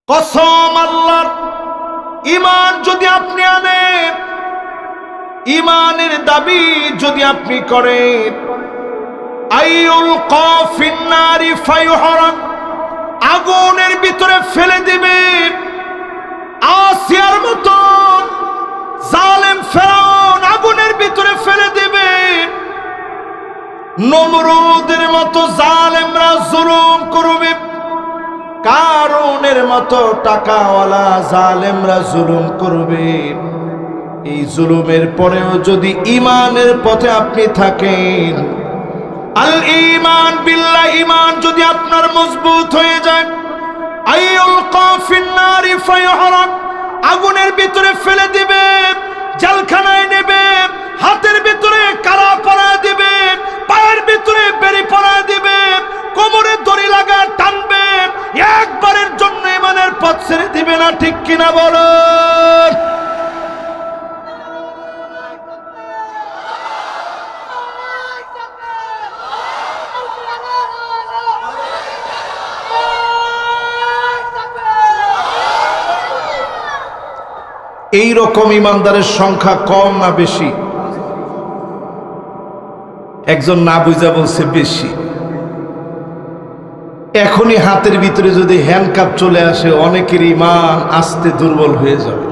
কসম আল্লাহর, ঈমান যদি আপনি আনেন, ঈমানের দাবি যদি আপনি করেন, আইউল কাফিন্নারি ফায়ুহরাক, আগুনের ভিতরে ফেলে দিবে। আসিয়ার মতো জালেম ফেরাউন আগুনের ভিতরে ফেলে দিবে। নমরুদের মতো জালেমরা জুলুম করবে। কারুনের মতো টাকাওয়ালা জালেমরা জুলুম করবে। এই জুলুমের পরেও যদি ঈমানের পথে আপনি থাকেন, আল ঈমান বিল্লাহ, ঈমান যদি আপনার মজবুত হয়ে যায়, আইউল কাফিন্নারি ফায়ুহরাক, আগুনের ভিতরে ফেলে দিবে, জেলখানায় নেবে, হাতের ভিতরে কারা পরায় দিবে, পায়ের ভিতরে বেড়ি পরায় দিবে, কোমরে দড়ি লাগা টানবে, একবারের জন্য ঈমানের পথ ছেড়ে দিবে না। ঠিক কিনা বলুন? এই রকম ইমানদারের সংখ্যা কম না বেশি? একজন না বুঝা বলছে বেশি। এখনই হাতের ভিতরে যদি হ্যান্ডকাপ চলে আসে, অনেকের ঈমান আস্তে দুর্বল হয়ে যাবে।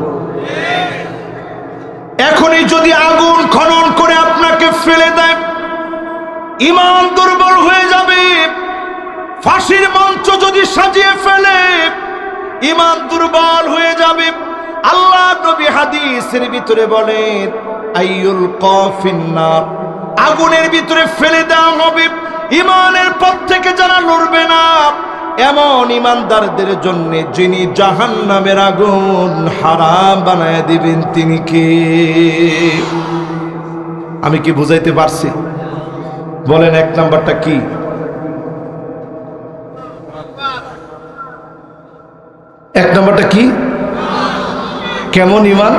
এখনই যদি আগুন খনন করে আপনাকে ফেলে দেয়, ঈমান দুর্বল হয়ে যাবে। ফাঁসির মঞ্চ যদি সাজিয়ে ফেলে, ঈমান দুর্বল হয়ে যাবে। আল্লাহ নবী হাদিসের ভিতরে বলেন, আইউল কাফিন্নার, আগুনের ভিতরে ফেলে দেওয়া হবে। ঈমানের পথ থেকে যারা লড়বে না, এমন ঈমানদারদের জন্য যিনি জাহান্নামের আগুন হারাম বানায় দিবেন, তিনি কে? আমি কি বুঝাইতে পারছি? বলেন, এক নাম্বারটা কি? এক নাম্বারটা কি? কেমন ঈমান?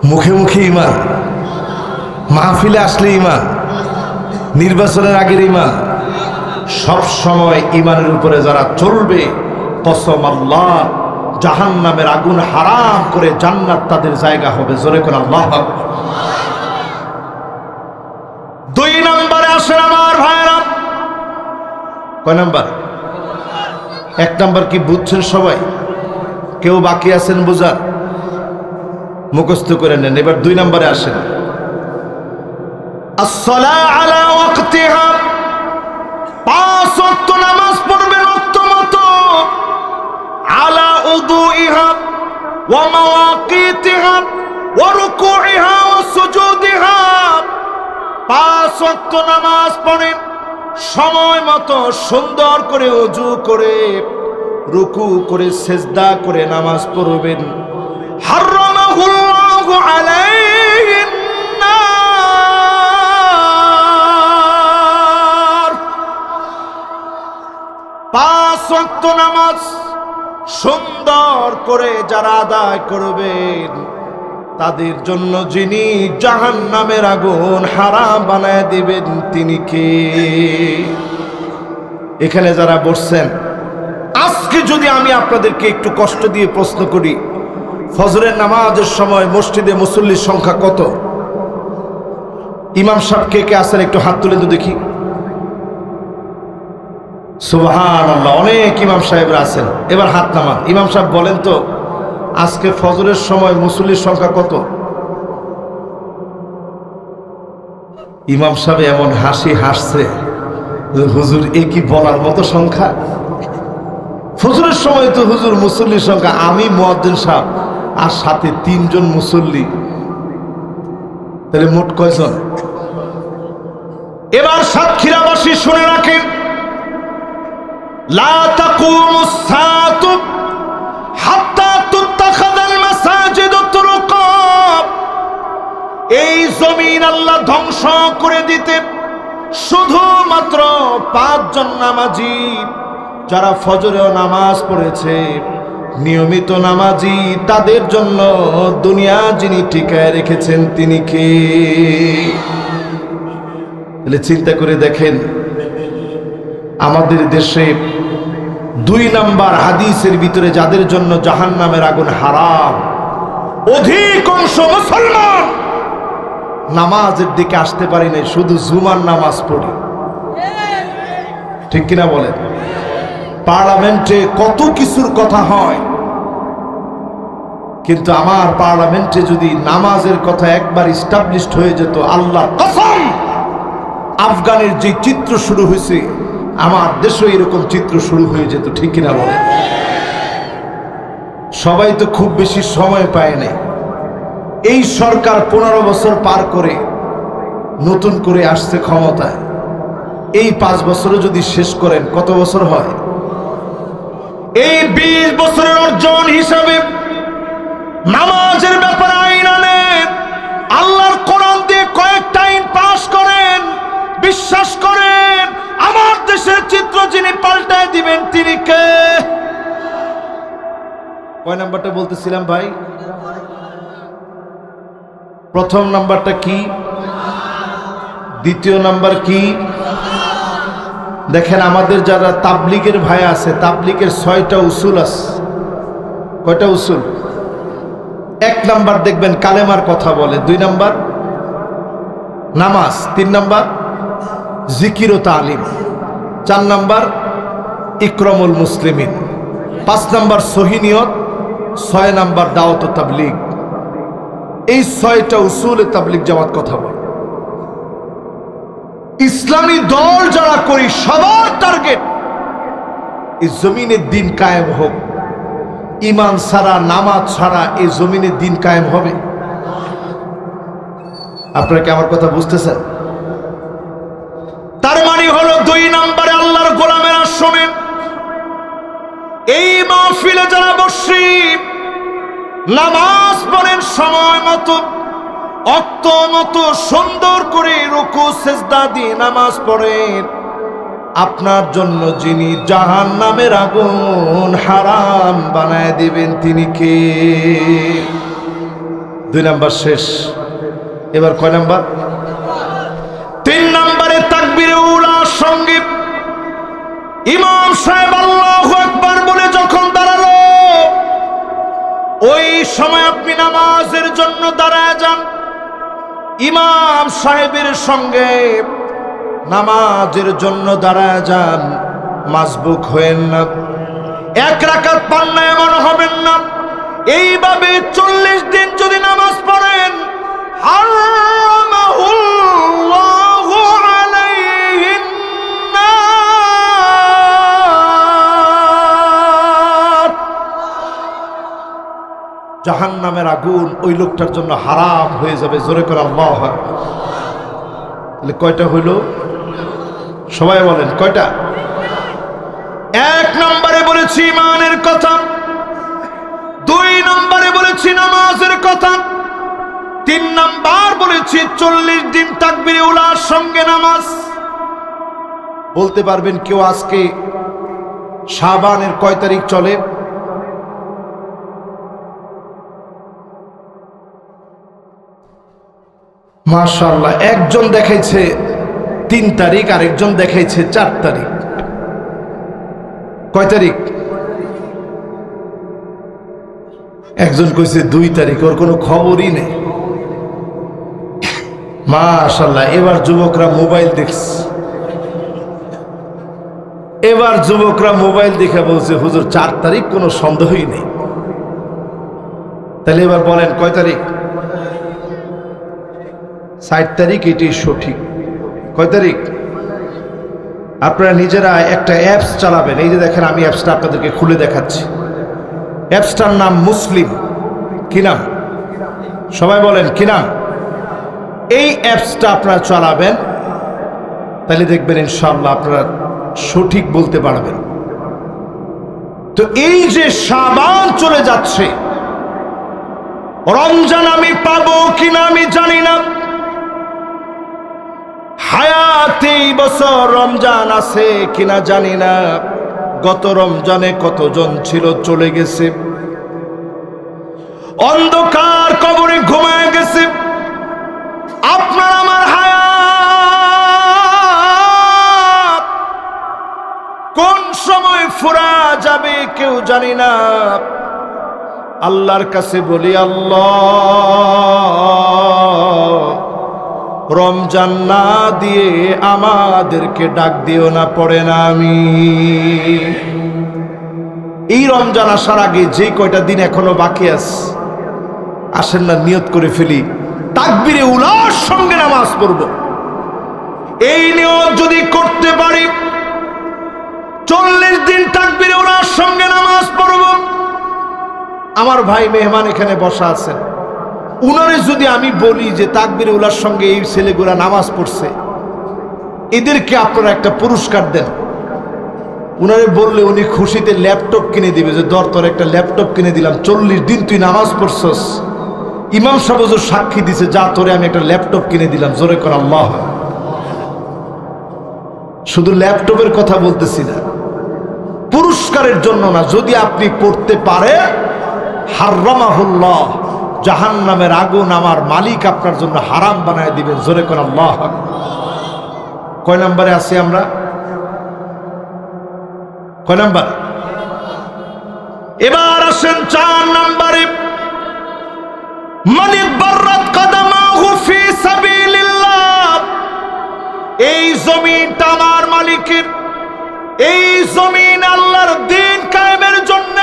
মুখে মুখে ঈমান, মাহফিলে আসলে ঈমান, নির্বাচনের আগের ঈমান, সব সময় ঈমানের উপরে যারা চলবে, কসম আল্লাহ, জাহান্নামের আগুন হারাম করে জান্নাত তাদের জায়গা হবে। জোরে কোন আল্লাহু আকবার। দুই নম্বরে আসেন আমার ভাইরা। কয় নাম্বার? এক নাম্বার কি বুঝছেন সবাই? কেউ বাকি আছেন বুঝার? মুখস্থ করে নেন। এবার দুই নম্বরে আসেন। আসসালাতু আলা ওয়াক্তিহা, পাঁচ ওয়াক্ত নামাজ পড়বেন ওয়াক্ত মতো। আলা উযুইহা ওয়া মাওয়াকিতিহা ওয়া রুকুইহা ওয়া সুজুদিহা, পাঁচ ওয়াক্ত নামাজ পড়েন সময় মতো, সুন্দর করে ওযু করে, রুকু করে, সেজদা করে নামাজ পড়বেন। হারামাহুল্লাহু আলাইহিন নার, পাঁচ ওয়াক্ত নামাজ সুন্দর করে যারা আদায় করবেন, তাদের জন্য যিনি জাহান্নামের আগুন হারাম বানায় দিবেন, তিনি কে? এখানে যারা বসছেন, আজকে যদি আমি আপনাদেরকে একটু কষ্ট দিয়ে প্রশ্ন করি, ফজরের নামাজের সময় মসজিদে মুসল্লির সংখ্যা কত? ইমাম সাহেব কে কে আছেন একটু হাত তুলে তো দেখি। সুবহানাল্লাহ, অনেক ইমাম সাহেবরা আছেন। এবার হাত নামান। ইমাম সাহেব বলেন তো, আজকে ফজরের সময় মুসল্লির সংখ্যা কত? ইমাম সাহেব এমন হাসি হাসছে, হুজুর এ কি বলার মতো সংখ্যা? ফজরের সময় তো হুজুর মুসল্লির সংখ্যা, আমি মুয়াজ্জিন সাহেব আর সাথে তিনজন মুসল্লি, তাহলে মোট কয়জন? এবার সাতক্ষীরাবাসী শুনে রাখেন, লা তাকুমুস সাআতু হাত্তা তুত্তাখাযাল মাসাজিদু তুরুকা, এই জমিন আল্লাহ ধ্বংস করে দিতে শুধুমাত্র পাঁচজন নামাজি, যারা ফজরেও নামাজ পড়েছে, নিয়মিত নামাজি, তাদের জন্য দুনিয়া যিনি টিকায় রেখেছেন, তিনি কে? তাহলে চিন্তা করে দেখেন, আমাদের দেশে দুই নাম্বার হাদিসের ভিতরে যাদের জন্য জাহান্নামের আগুন হারাম, অধিকাংশ মুসলমান নামাজের দিকে আসতে পারি না, শুধু জুমার নামাজ পড়ি। ঠিক কিনা বলেন? পার্লামেন্টে কত কিছুর কথা হয়, কিন্তু আমার পার্লামেন্টে যদি নামাজের কথা একবার ইস্টাবলিশড হয়ে যেত, আল্লাহর কসম, আফগানের যে চিত্র শুরু হয়েছে আমার দেশে এরকম চিত্র শুরু হয়ে যেত। ঠিক কিনা বলেন? সবাই তো খুব বেশি সময় পায় নাই। এই সরকার 15 বছর পার করে নতুন করে আসছে ক্ষমতায়। এই 5 বছরে যদি শেষ করেন কত বছর হয়? এই 20 বছরের অর্জন হিসাবে নামাজের ব্যাপারে আইন আনেন, আল্লাহর কোরআন দিয়ে কয়েকটা আইন পাশ করেন, বিশ্বাস করেন আমার দেশের চিত্র যিনি পাল্টায় দিবেন তিনি কে? কয় নাম্বারটা বলতেছিলাম ভাই? প্রথম নাম্বারটা কি? দ্বিতীয় নাম্বার কি? দেখেন আমাদের যারা তাবলিগের ভাই আছে, তাবলিগের 6টা উসুল আছে। কয়টা উসুল? 1 নাম্বার দেখবেন কালেমার কথা বলে, 2 নাম্বার নামাজ, 3 নাম্বার জিকির ও তালিম, 4 নাম্বার ইকরামুল মুসলিমিন, 5 নাম্বার সহি নিয়ত, 6 নাম্বার দাওয়াত ও তাবলিগ। এই 6টা উসুলে তাবলিগ জামাত কথা বলে। ইসলামী দল যারা করি সবার টার্গেট এই জমিনে দিন কায়েম হোক। ইমান ছাড়া, নামাজ ছাড়া এই জমিনে দিন কায়েম হবে? আপনারা কি আমার কথা বুঝতেছেন? তার মানে হলো 2 নম্বরে আল্লাহর গোলামেরা শোনেন, এই মাহফিলে যারা বসি নামাজ পড়েন সময় মতো, অক্ত মতো সুন্দর করে রুকু সিজদা দিয়ে নামাজ পড়েন, আপনার জন্য যিনি জাহান্নামের আগুন হারাম বানায় দিবেন তিনি কে? 2 নাম্বার শেষ। এবার কয় নাম্বার? 3 নম্বরে তাকবীরে উলা সঙ্গে ইমাম সাহেব আল্লাহু আকবার বলে যখন দাঁড়ালো, ওই সময় আপনি নামাজের জন্য দাঁড়ায় যান। ইমাম সাহেবের সঙ্গে নামাজের জন্য দাঁড়ায় যান, মাসবুক হয়েন না। 1 রাকাত পান না এমন হবেন না। এইভাবে 40 দিন যদি নামাজ পড়েন, হারামাহুল্লাহু আলাইহিন নার, জাহান্নামের আগুন ওই লোকটার জন্য হারাম হয়ে যাবে। জোরে করে আল্লাহু আকবার। তাহলে কয়টা হইল? সবাই বলেন কয়টা? 1 নম্বরে বলেছি ইমানের কথা, 2 নম্বরে বলেছি নামাজের কথা, 3 নাম্বার বলেছি 40 দিন তাকবীরে উলার সঙ্গে নামাজ। বলতে পারবেন কেউ আজকে শাবানের কয় তারিখ চলে? মাশাআল্লাহ, একজন দেখাইছে 3 তারিখ, আরেকজন দেখাইছে 4 তারিখ। কয় তারিখ? একজন কইছে 2 তারিখ, ওর কোনো খবরই নেই। মাশাআল্লাহ, এবার যুবকরা মোবাইল দেখছে, এবার যুবকরা মোবাইল দেখে বলছে হুজুর 4 তারিখ, কোনো সন্দেহই নেই। তাহলে এবার বলেন কয় তারিখ? 4 তারিখ, এটাই সঠিক। কয় তারিখ? আপনারা নিজেরা একটা অ্যাপস চালাবেন। এই যে দেখেন, আমি অ্যাপসটা আপনাদেরকে খুলে দেখাচ্ছি। অ্যাপসটার নাম মুসলিম। কি নাম? সবাই বলেন কি নাম? এই অ্যাপসটা আপনারা চালাবেন, তাহলে দেখবেন ইনশাআল্লাহ আপনারা সঠিক বলতে পারবেন। তো এই যে শাবান চলে যাচ্ছে, রমজান আমি পাবো কিনা আমি জানি না। হায়াতে এই বছর রমজান আছে কিনা জানি না। গত রমজানে কতজন ছিল চলে গেছে, অন্ধকার কবরে ঘুমায় গেছে। আপনার আমার হায়াত কোন সময় ফুরা যাবে কেউ জানি না। আল্লাহর কাছে বলি, আল্লাহ রমজান না দিয়ে আমাদেরকে ডাক দিও না, পড়ে না আমি। এই রমজান আসার আগে যে কয়টা দিন এখনো বাকি আছে, আসেন না নিয়ত করে ফেলি তাকবীরে উলার সঙ্গে নামাজ পড়ব। এই নিয়ত যদি করতে পারি 40 দিন তাকবীরে উলার সঙ্গে নামাজ পড়ব। আমার ভাই মেহমান এখানে বসা আছেন, উনারে যদি আমি বলি যে তাকবীরে উলার সঙ্গে এই ছেলেগুলা নামাজ পড়ছে, এদেরকে আপনারা একটা পুরস্কার দেন, উনারে বললে উনি খুশিতে ল্যাপটপ কিনে দিবে, যে দর তোর একটা ল্যাপটপ কিনে দিলাম, 40 দিন তুই নামাজ পড়ছস, ইমাম সাহেব হুজুর সাক্ষী দিছে, যা তোরে আমি একটা ল্যাপটপ কিনে দিলাম। জোরে কর আল্লাহ। শুধু ল্যাপটপের কথা বলতেছি না, পুরস্কারের জন্য না, যদি আপনি পড়তে পারে হারামাহুল্লাহ, জাহান্নামের আগুন আমার মালিক আপনার জন্য হারাম বানায় দিবেন। জোরে কর আল্লাহ। কয় নম্বরে আছি আমরা? কয় নাম্বার? এবার আসেন 4 নম্বরে, মান বাররাত কদমাহু ফি সাবিলিল্লাহ। এই জমিনটা আমার মালিকের, এই জমিন আল্লাহর দ্বীন কায়েমের জন্য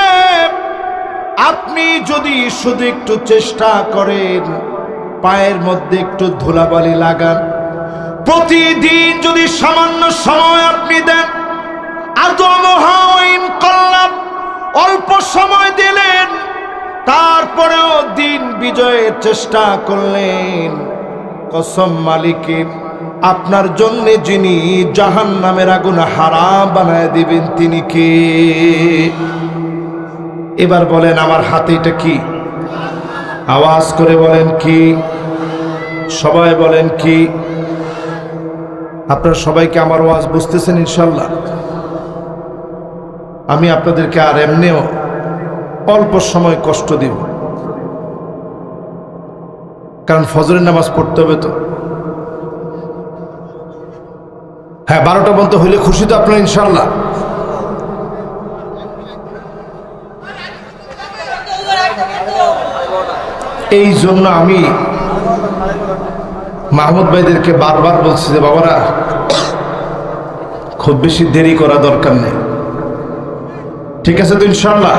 আপনি যদি শুধু একটু চেষ্টা করেন, পায়ের মধ্যে একটু ধুলাবালি লাগান, প্রতিদিন যদি সামান্য সময় আপনি দেন, অল্প সময় দিলেন, তারপরেও দিন বিজয়ের চেষ্টা করলেন, কসম মালিকের, আপনার জন্য যিনি জাহান্নামের আগুন হারাম বানায় দিবেন তিনি কে? এবার বলেন আমার হাতে এটা কি? আওয়াজ করে বলেন কি? সবাই বলেন কি? আপনারা সবাইকে আমার আওয়াজ বুঝতেছেন ইনশাল্লাহ? আমি আপনাদেরকে আর এমনিও অল্প সময় কষ্ট দিব, কারণ ফজরের নামাজ পড়তে হবে তো। হ্যাঁ, 12টা পর্যন্ত হইলে খুশি তো আপনারা ইনশাল্লাহ? এই জন্য আমি মাহমুদ ভাইদেরকে বারবার বলছি যে বাবারা, খুব বেশি দেরি করা দরকার নেই, ঠিক আছে তো ইনশাল্লাহ?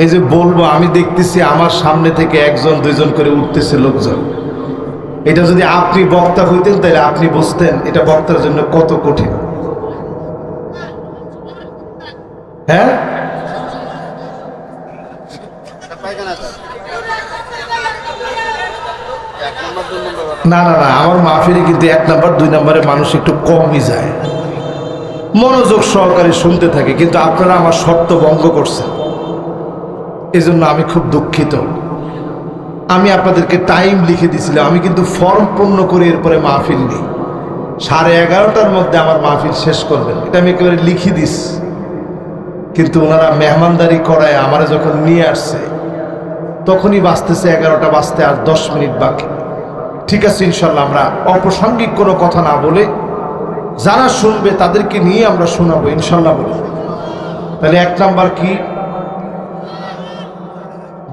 এই যে বলবো, আমি দেখতেছি আমার সামনে থেকে 1জন 2জন করে উঠতেছে লোকজন। এটা যদি আপনি বক্তা হইতেন তাহলে আপনি বুঝতেন এটা বক্তার জন্য কত কঠিন। হ্যাঁ, না না না, আমার মাহফিলে কিন্তু 1 নাম্বার 2 নাম্বারে মানুষ একটু কমই যায়, মনোযোগ সহকারে শুনতে থাকে, কিন্তু আপনারা আমার শর্ত ভঙ্গ করছেন, এজন্য আমি খুব দুঃখিত। আমি আপনাদেরকে টাইম লিখে দিয়েছিলাম, আমি কিন্তু ফর্ম পূর্ণ করে এরপরে মাহফিল নেই, 11:30টার মধ্যে আমার মাহফিল শেষ করবেন, এটা আমি একেবারে লিখে দিস। কিন্তু ওনারা মেহমানদারি করায় আমারে যখন নিয়ে আসছে, তখনই বাজতেছে 11টা বাজতে আর 10 মিনিট বাকি। ঠিক আছে ইনশাল্লাহ, আমরা অপ্রাসঙ্গিক কোনো কথা না বলে যারা শুনবে তাদেরকে নিয়ে আমরা শোনাবো ইনশাল্লাহ বলে। তাহলে 1 নাম্বার কি,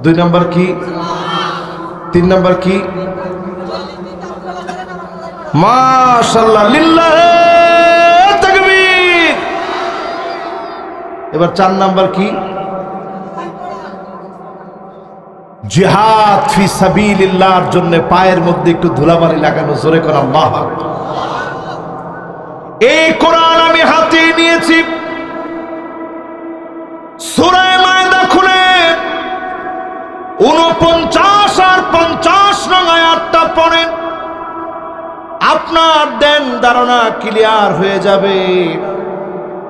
2 নাম্বার কি, 3 নাম্বার কি? মাশাআল্লাহ, লিল্লাহে তাকবীর। এবার 4 নাম্বার কি? জিহাদ ফি সাবিলিল্লাহর জন্য পায়ের মধ্যে একটু ধুলাবালি লাগানো। জোরে করে আল্লাহু আকবার। এই কোরআন আমি হাতে নিয়েছি, সূরা মায়দা খুলে 49 আর 50 নং আয়াতটা পড়েন, আপনার দেন ধারণা ক্লিয়ার হয়ে যাবে।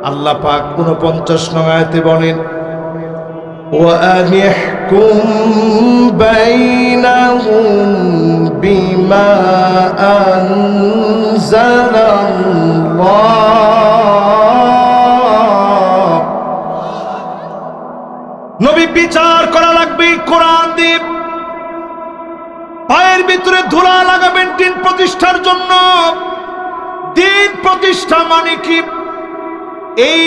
আল্লাহ পাক 49 নং আয়াতে বলেন, وَأَنِ احْكُمْ بَيْنَهُمْ بِمَا أَنزَلَ اللَّهُ। নবী বিচার করা লাগবে কোরআন দিয়ে, পায়ের ভিতরে ধুলা লাগাবেন দিন প্রতিষ্ঠার জন্য। দিন প্রতিষ্ঠা মানে কি? এই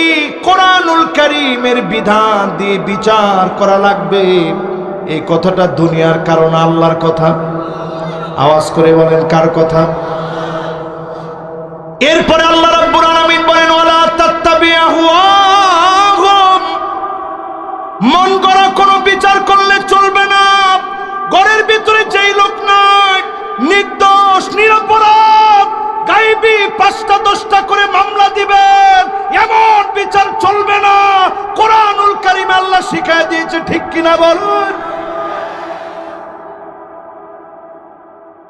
কোরআনুল কারীমের বিধান দিয়ে বিচার করা লাগবে। এই কথাটা দুনিয়ার কারণ আল্লাহর কথা? আওয়াজ করে বলেন কার কথা? এরপরে আল্লাহ রাব্বুল আলামিন বলেন ওয়ালা তাত্তাবিহুম, মন গড়া কোনো বিচার করলে চলবে না। ঘরের ভিতরে যেই লোক নাই, নির্দোষ নিরপরাধ, গায়েবী 5টা 10টা করে মামলা দিবেন, এমন বিচার চলবে না। কোরআনুল কারীম আল্লাহ শিখায় দিয়েছে, ঠিক কিনা বলুন?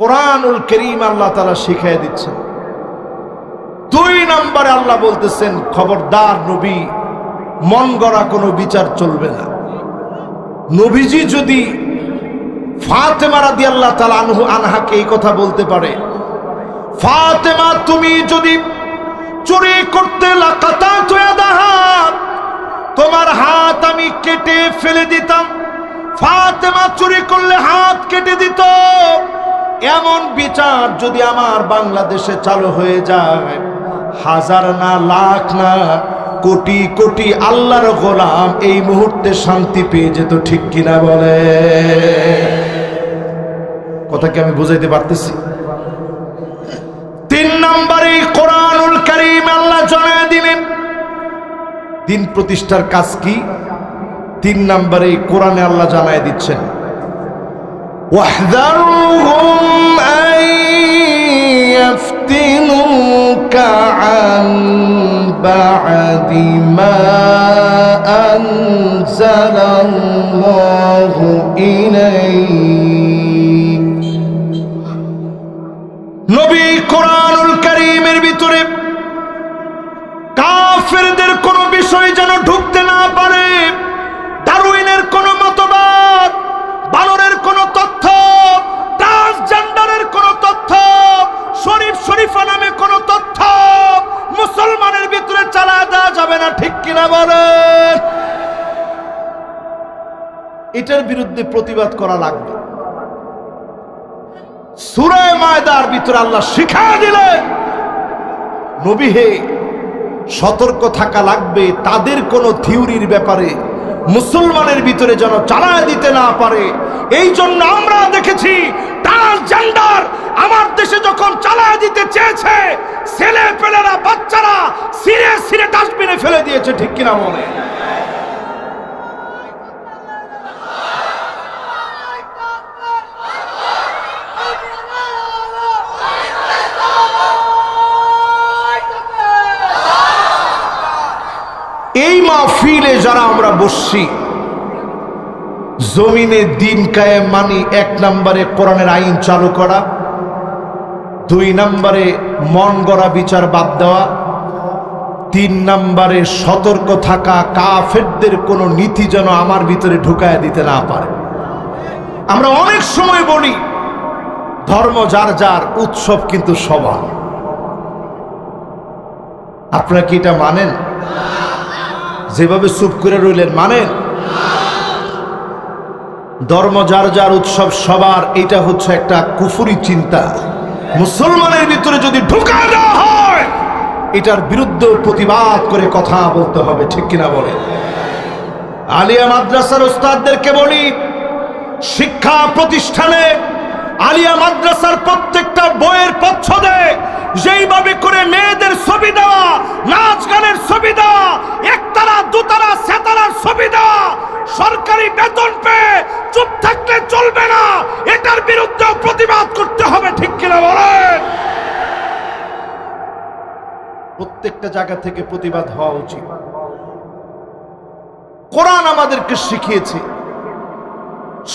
কোরআনুল কারীম আল্লাহ তাআলা শিখায় দিচ্ছেন। 2 নম্বরে আল্লাহ বলতেছেন, খবরদার নবী, মন গড়া কোনো বিচার চলবে না। নবীজি যদি ফাতেমা রাদিয়াল্লাহু তাআলা আনহাকে এই কথা বলতে পারে, ফাতেমা তুমি যদি চুরি করতে লাকাতাতু ইয়াদাহা, তোমার হাত আমি কেটে ফেলে দিতাম। ফাতেমা চুরি করলে হাত কেটে দিত। এমন বিচার যদি আমার বাংলাদেশে চালু হয়ে যায়, হাজার না লাখ না কোটি কোটি আল্লাহর গোলাম এই মুহূর্তে শান্তি পেয়ে যেত, ঠিক কিনা বলে? কথা কি আমি বুঝাইতে পারতেছি? 3 নম্বরে কোরআনুল কারীম আল্লাহ জানায় দিলেন দিন প্রতিষ্ঠার কাজ কি। 3 নম্বরে কোরআনে আল্লাহ জানায় দিচ্ছেন, ওয়াহযারুহুম আন ইয়াফতিনুকা আন বা'দি মা আনজালাল্লাহু ইলাইক। নবী কোরআনুল কারীমের ভিতরে কাফেরদের কোন বিষয় যেন ঢুকতে না পারে। ডারউইনের কোন মতবাদ, বানরের কোন তথ্য, ট্রান্সজেন্ডারের কোন তথ্য, শরীফা নামে কোন তথ্য মুসলমানের ভিতরে চালায় দেওয়া যাবে না, ঠিক কিনা বলেন? এটার বিরুদ্ধে প্রতিবাদ করা লাগবে। সূরা মায়দার ভিতরে আল্লাহ শিখায় দিলেন, নবী হে, সতর্ক থাকা লাগবে তাদের কোন থিওরির ব্যাপারে মুসলমানের ভিতরে যেন চালায় দিতে না পারে। এই জন্য আমরা দেখেছি ট্রান্সজেন্ডার আমার দেশে যখন চালায় দিতে চেয়েছে, ছেলে পেলেরা বাচ্চারা সিরে সিরে ডাস্টবিনে ফেলে দিয়েছে, ঠিক কিনা বলে? এই মাহফিলে যারা আমরা বসছি, জমিনে দিন কায়েম মানি 1 নম্বরে কোরআনের আইন চালু করা, 2 নম্বরে মন গড়া বিচার বাদ দেওয়া, 3 নম্বরে সতর্ক থাকা কাফেরদের কোন নীতি যেন আমার ভিতরে ঢুকায় দিতে না পারে। আমরা অনেক সময় বলি ধর্ম যার যার, উৎসব কিন্তু সবার। আপনারা কি এটা মানেন? যেভাবে চুপ করে রইলেন, মানেন? ধর্ম যার যার, উৎসব সবার, এটা হচ্ছে একটা কুফরি চিন্তা। মুসলমানের ভিতরে যদি ঢুকায় দেওয়া হয়, এটার বিরুদ্ধে প্রতিবাদ করে কথা বলতে হবে, ঠিক কিনা বলে? আলিয়া মাদ্রাসার উস্তাদদেরকে বলি, শিক্ষা প্রতিষ্ঠানে আলিয়া মাদ্রাসার প্রত্যেকটা বইয়ের প্রচ্ছদে যেইভাবে করে মেয়েদের ছবি দেওয়া, নাচ গানের ছবি দেওয়া, একতারা দুতারা সেতারার ছবি দেওয়া, সরকারি বেতন পেয়ে চুপ থাকলে চলবে না, এটার বিরুদ্ধে প্রতিবাদ করতে হবে, ঠিক কিনা বলেন? প্রত্যেকটা জায়গা থেকে প্রতিবাদ হওয়া উচিত। কোরআন আমাদেরকে শিখিয়েছে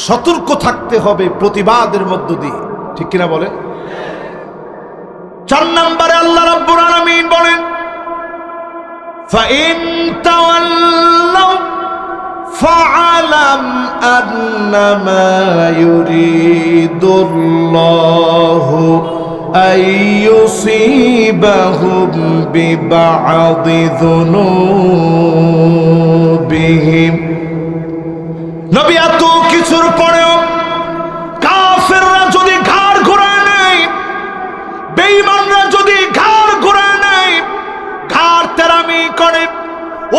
সতর্ক থাকতে হবে প্রতিবাদের মধ্য দিয়ে, ঠিক কিনা বলেন? 4 নম্বরে আল্লাহ রাব্বুল আলামিন বলেন, ফাইন তাওয়াল্লাউ ফাআলাম আন্নামা ইউরিদুল্লাহু আইয়ুসিবাহুম বিবা'দি যুনুবিহিম। নবী এত কিছুর পরেও কাফেররা যদি ঘাড় ঘুরায় নেয়, বেঈমানরা যদি ঘাড় ঘুরায় নেয়, ঘাড় তেরামি করে,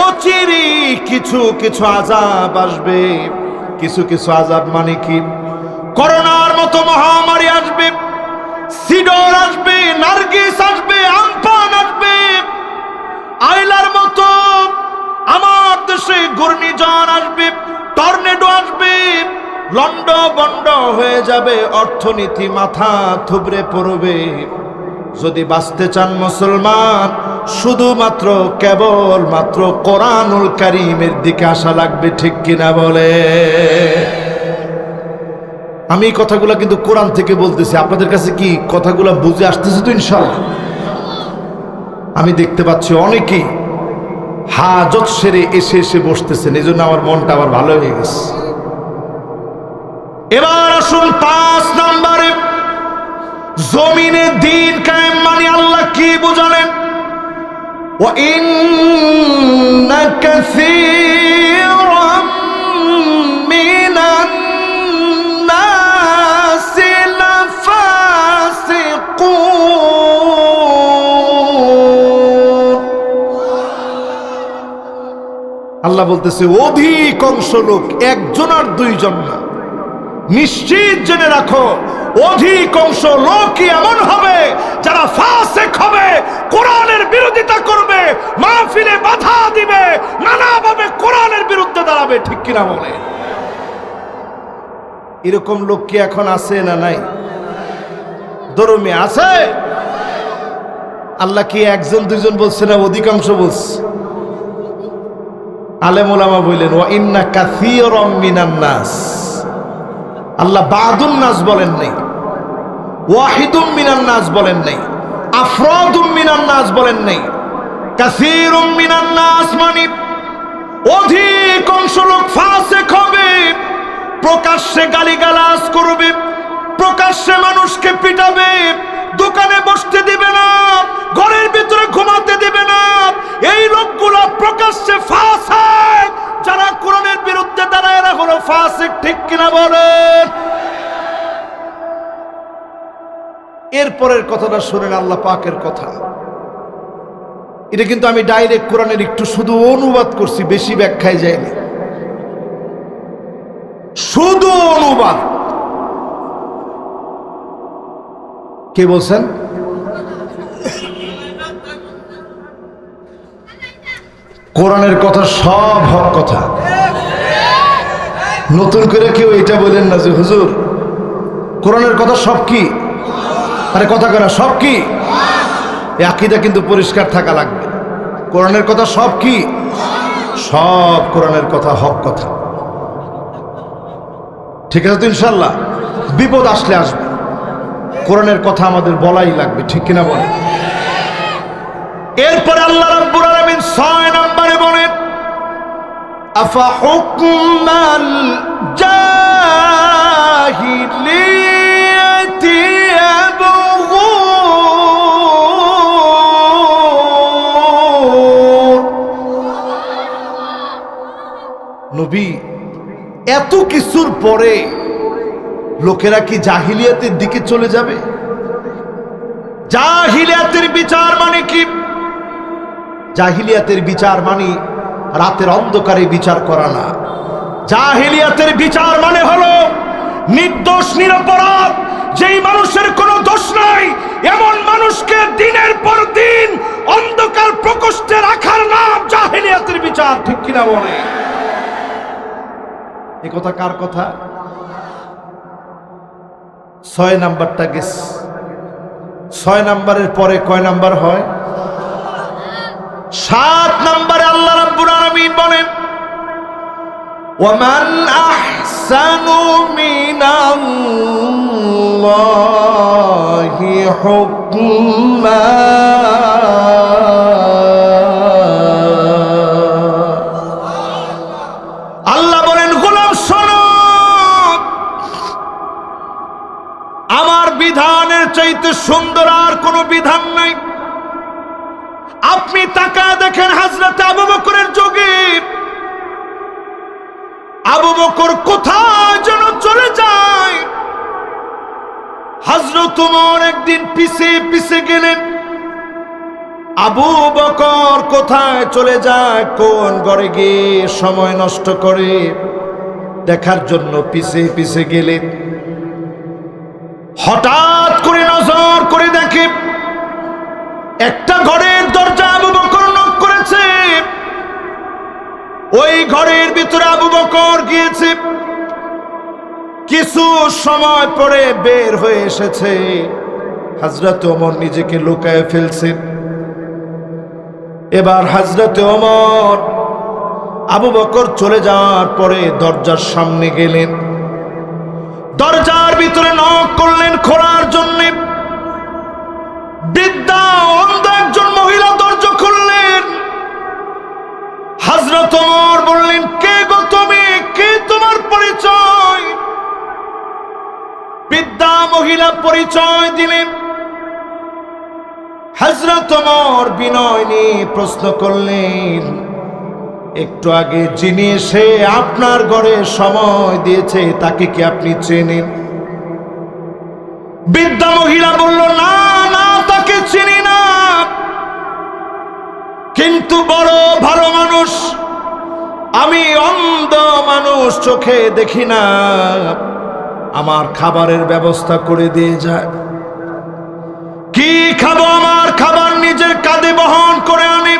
অচিরে কিছু কিছু আযাব আসবে। কিছু কিছু আযাব মানে কি? করোনার মতো মহামারী আসবে, সিডর আসবে, নার্গিস আসবে, আমফান আসবে, আইলার মতো আমার দেশে ঘূর্ণিঝড় আসবে, টর্নেডো আসবে, লন্ড বন্ড হয়ে যাবে, অর্থনীতি মাথা থুবড়ে পড়বে। যদি বাঁচতে চান মুসলমান, শুধুমাত্র কেবলমাত্র কোরআনুল কারীমের দিকে আসা লাগবে, ঠিক কিনা বলে? আমি এই কথাগুলো কিন্তু কোরআন থেকে বলতেছি, আপনাদের কাছে কি কথাগুলো বুঝে আসতেছে তো? ইনশাআল্লাহ। আমি দেখতে পাচ্ছি অনেকেই হাজত সেরে এসে এসে বসতেছেন, এই জন্য আমার মনটা আবার ভালো হয়ে গেছে। এবার আসুন 5 নম্বরে, জমিনে দ্বীন কায়েম মানে আল্লাহ কি বুঝালেন? ওয়া ইন্না কাসীরাম মিনান নাসি লাফাসিকুন। আল্লাহ বলতেছে অধিকাংশ লোক, একজন আর দুইজন না, নিশ্চিত জেনে রাখো অধিকাংশ লোকই এমন হবে যারা ফাসিক হবে, কোরআনের বিরোধিতা করবে, মাহফিলে বাধা দিবে, নানাভাবে কোরআনের বিরুদ্ধে দাঁড়াবে, ঠিক কিনা বলে? এরকম লোক কি এখন আছে না নাই? ধর্মে আছে। আল্লাহ কি একজন দুইজন বলছে না, অধিকাংশ বলছে। আলেম ওলামা বললেন ওয়া ইন্না কাসীরাম মিনান নাস। আল্লাহ বাদুন নাস বলেন নাই, ওয়াহিদুম মিনান নাস বলেন নাই, আফরাদুম মিনান নাস বলেন নাই। কাসীরুম মিনান নাস মানে অধিকাংশ লোক ফাসিক হবে, প্রকাশ্যে গালিগালাজ করবে, প্রকাশ্যে মানুষকে পিটাবে, দোকানে বসতে দিবে না, ঘরের ভিতরে ঘুমাতে দিবে না। এই লোকগুলো প্রকাশ্যে ফাসিক। যারা কোরআনের বিরুদ্ধে দাঁড়ায় এরা হলো ফাসিক, ঠিক কিনা বলেন? এরপরের কথাটা শুনেন, আল্লাহ পাকের কথা। এটা কিন্তু আমি ডাইরেক্ট কোরআনের একটু শুধু অনুবাদ করছি, বেশি ব্যাখ্যায় যায়নি, শুধু অনুবাদ। কে বলছেন? কোরআনের কথা সব হক কথা। নতুন করে কেউ এটা বলেন না যে হুজুর কোরআনের কথা সব কি? আরে কথা কেনা সব কি? এই আকীদা কিন্তু পরিষ্কার থাকা লাগবে। কোরআনের কথা সব কি? সব কোরআনের কথা হক কথা। ঠিক আছে তো? ইনশাআল্লাহ। বিপদ আসলে আসবে, কোরআনের কথা আমাদের বলাই লাগবে, ঠিক কিনা বলে? এরপরে আল্লাহ রাব্বুল আলামিন 6 নম্বরে বলেন আফা হুকমাল জাহিলিয়াতি ইয়াবগুন। নবী, এত কিছুর পরে লোকেরা কি জাহিলিয়াতের দিকে চলে যাবে? জাহিলিয়াতের বিচার মানে কি? জাহিলিয়াতের বিচার মানে রাতের অন্ধকারে বিচার করা না। জাহিলিয়াতের বিচার মানে হলো নির্দোষ নিরপরাধ, যেই মানুষের কোনো দোষ নাই এমন মানুষকে দিনের পর দিন অন্ধকার প্রকোষ্ঠে রাখার নাম জাহিলিয়াতের বিচার, ঠিক কিনা বলে? এই কথা কার কথা? 6 নাম্বারটা গেছে। 6 নাম্বারের পরে কয় নাম্বার হয়? 7 নম্বরে আল্লাহ রাব্বুল আলামিন বলেন ওয়ামান আহসানু মিনাল্লাহি হুকমা। আল্লাহ বলেন গোলাম শোনো, আমার বিধানের চাইতে সুন্দর আর কোনো বিধান নাই। আপনি তাকায় দেখেন হযরত আবু বকরের যুগে আবু বকর কোথায় যেন চলে যায়। হযরত ওমর একদিন পিছে পিছে গেলেন, আবু বকর কোথায় চলে যায়, কোন ঘরে গিয়ে সময় নষ্ট করে দেখার জন্য পিছে পিছে গেলে হঠাৎ করে নজর করে দেখে একটা ঘরের দরজা আবু বকর নক করেছে। ওই ঘরের ভিতরে আবু বকর গিয়েছে, কিছু সময় পরে বের হয়ে এসেছে। হযরত ওমর নিজেকে লুকায় ফেলছেন। এবার হযরত ওমর আবু বকর চলে যাওয়ার পরে দরজার সামনে গেলেন, দরজার ভিতরে নক করলেন খোলার জন্য। বৃদ্ধা অন্ধ একজন মহিলা দরজা খুললেন। হযরত ওমর বললেন, কে গো তুমি, কে তোমার পরিচয়? বৃদ্ধা মহিলা পরিচয় দিলেন। হযরত ওমর বিনয় নিয়ে প্রশ্ন করলেন, একটু আগে যিনি এসে আপনার ঘরে সময় দিয়েছে তাকে কি আপনি চেনেন? বৃদ্ধা মহিলা বলল, না না, তাকে চিনি না, কিন্তু বড় ভালো মানুষ, আমি অন্ধ মানুষ, চোখে দেখি না, আমার খাবারের ব্যবস্থা করে দিয়ে যায়। কি খাবো? আমার খাবার নিজের কাঁধে বহন করে আনি।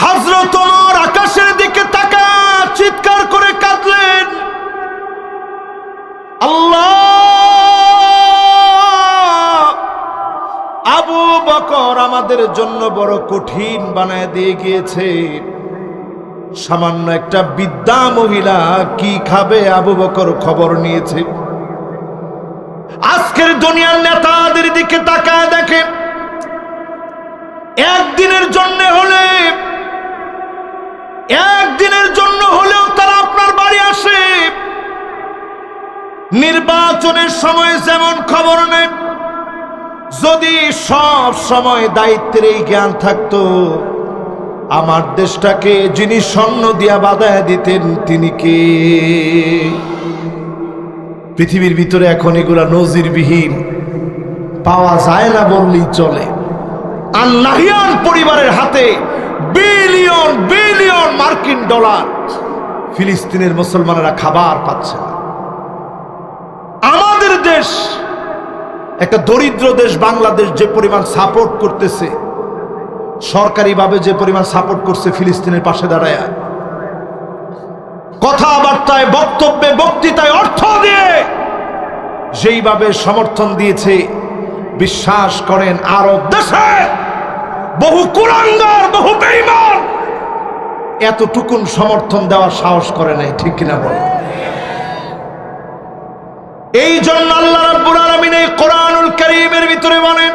হযরত ওমর আকাশের দিকে তাকা চিৎকার করে কাঁদলেন, আল্লাহ, আবু বকর আমাদের জন্য বড় কঠিন বানায় দিয়ে গিয়েছে। সামান্য একটা বৃদ্ধা মহিলা কি খাবে? আবু বকর খবর নিয়েছে। আজকের দুনিয়ার নেতাদের দিকে তাকায় দেখেন, একদিনের জন্য হলেও তারা আপনার বাড়ি আসে। নির্বাচনের সময় যেমন খবর নেই, যদি সব সময় দায়িত্বের এই জ্ঞান থাকতো, আমার দেশটাকে যিনি স্বর্ণ দিয়া বাঁধায় দিতেন তিনি কে? পৃথিবীর ভিতরে এখন এগুলা নজিরবিহীন, পাওয়া যায় না বললেই চলে। আর নাহিয়ান পরিবারের হাতে বিলিয়ন বিলিয়ন মার্কিন ডলার, ফিলিস্তিনের মুসলমানেরা খাবার পাচ্ছে না। আমাদের দেশ, একটা দরিদ্র দেশ বাংলাদেশ, যে পরিমাণ সাপোর্ট করতেছে, সরকারিভাবে যে পরিমাণ সাপোর্ট করছে ফিলিস্তিনের পাশে দাঁড়ায়, কথাবার্তায়, বক্তব্যে, বক্তৃতায়, অর্থ দিয়ে যেইভাবে সমর্থন দিয়েছে, বিশ্বাস করেন আরব দেশে বহু কুলাঙ্গার, বহু বেঈমান এতটুকুন সমর্থন দেওয়ার সাহস করে নাই, ঠিক কিনা বল? এই জন্য আল্লাহ রাব্বুল আলামিন এই কোরআনুল কারীমের ভিতরে বলেন,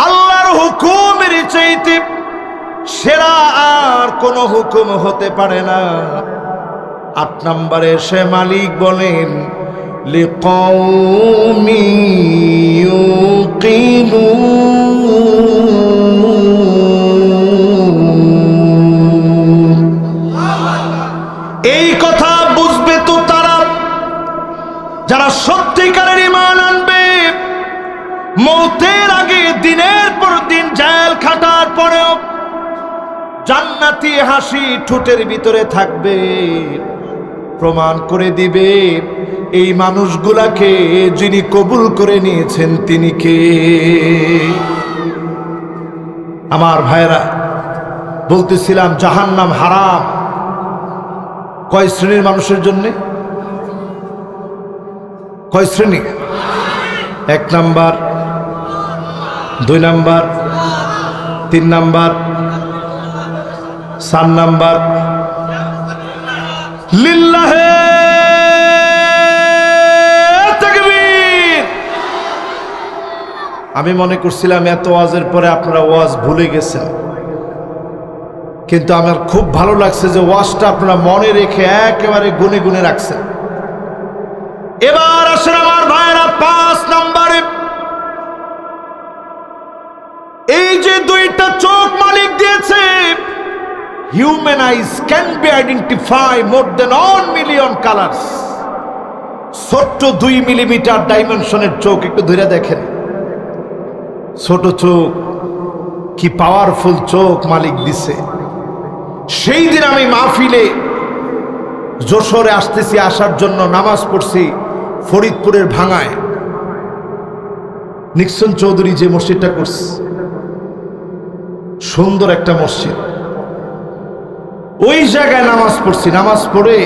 আল্লাহর হুকুমের চাইতে সেরা আর কোন হুকুম হতে পারে না। ৮ নম্বরে সে মালিক বলেন, লিকাউমি ইউকিনুন। এই কথা বুঝবে তো তারা যারা সত্যিকারের ঈমান আনবে, মৌতের আগে দিনের পর দিন জেল খাটার পরেও জান্নাতি হাসি ঠোঁটের ভিতরে থাকবে, প্রমাণ করে দিবে এই মানুষগুলাকে যিনি কবুল করে নিয়েছেন তিনি কে। আমার ভাইরা, বলতেছিলাম জাহান্নাম হারাম কয় শ্রেণীর মানুষের জন্য? কয় শ্রেণী? 1 নাম্বার, 2 নাম্বার, 3 নাম্বার, 4 নাম্বার। লিল্লাহে তাকবীর। আমি মনে করছিলাম এত ওয়াজের পরে আপনারা ওয়াজ ভুলে গেছেন, কিন্তু আমার খুব ভালো লাগছে যে ওয়াজটা আপনারা মনে রেখে একেবারে গুনে গুনে রাখছেন। এবার আসেন আমার ভাইরা 5 নম্বরে, এই যে 2টা চোখ মালিক দিয়েছে, human eyes can be identify more than 1 million colors। ছোট্ট 2 মিলিমিটার ডাইমেনশনের চোখ, একটু ধরে দেখেন, ছোট চোখ, কি পাওয়ারফুল চোখ মালিক দিছে। সেই দিন আমি মাহফিলে যশোরে আসতেছি, আসার জন্য নামাজ পড়ছি ফরিদপুরের ভাঙায়, নিক্সন চৌধুরী যে মসজিদটা করছে, সুন্দর একটা মসজিদ, ওই জায়গায় নামাজ পড়ছি। নামাজ পড়ে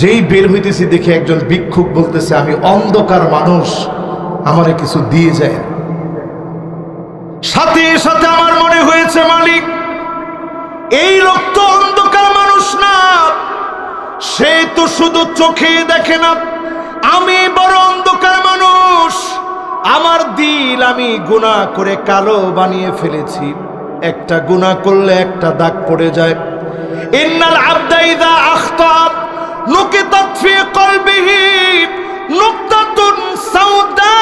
যেই বের হইতেছি দেখে একজন ভিক্ষুক বলতেছে, আমি অন্ধকার মানুষ, আমারে কিছু দিয়ে যায়। সাথে সাথে আমার মনে হয়েছে, মালিক এই লোক তো অন্ধকার মানুষ না, সে তো শুধু চোখে দেখে না, আমি বড় অন্ধকার মানুষ। আমার দিল আমি গুনাহ করে কালো বানিয়ে ফেলেছি। একটা গুনাহ করলে একটা দাগ পড়ে যায়। ইন্নাল আবদা ইযা আখতা নুকিতাত ফি কলবিহি নুকতাতুন সাউদা।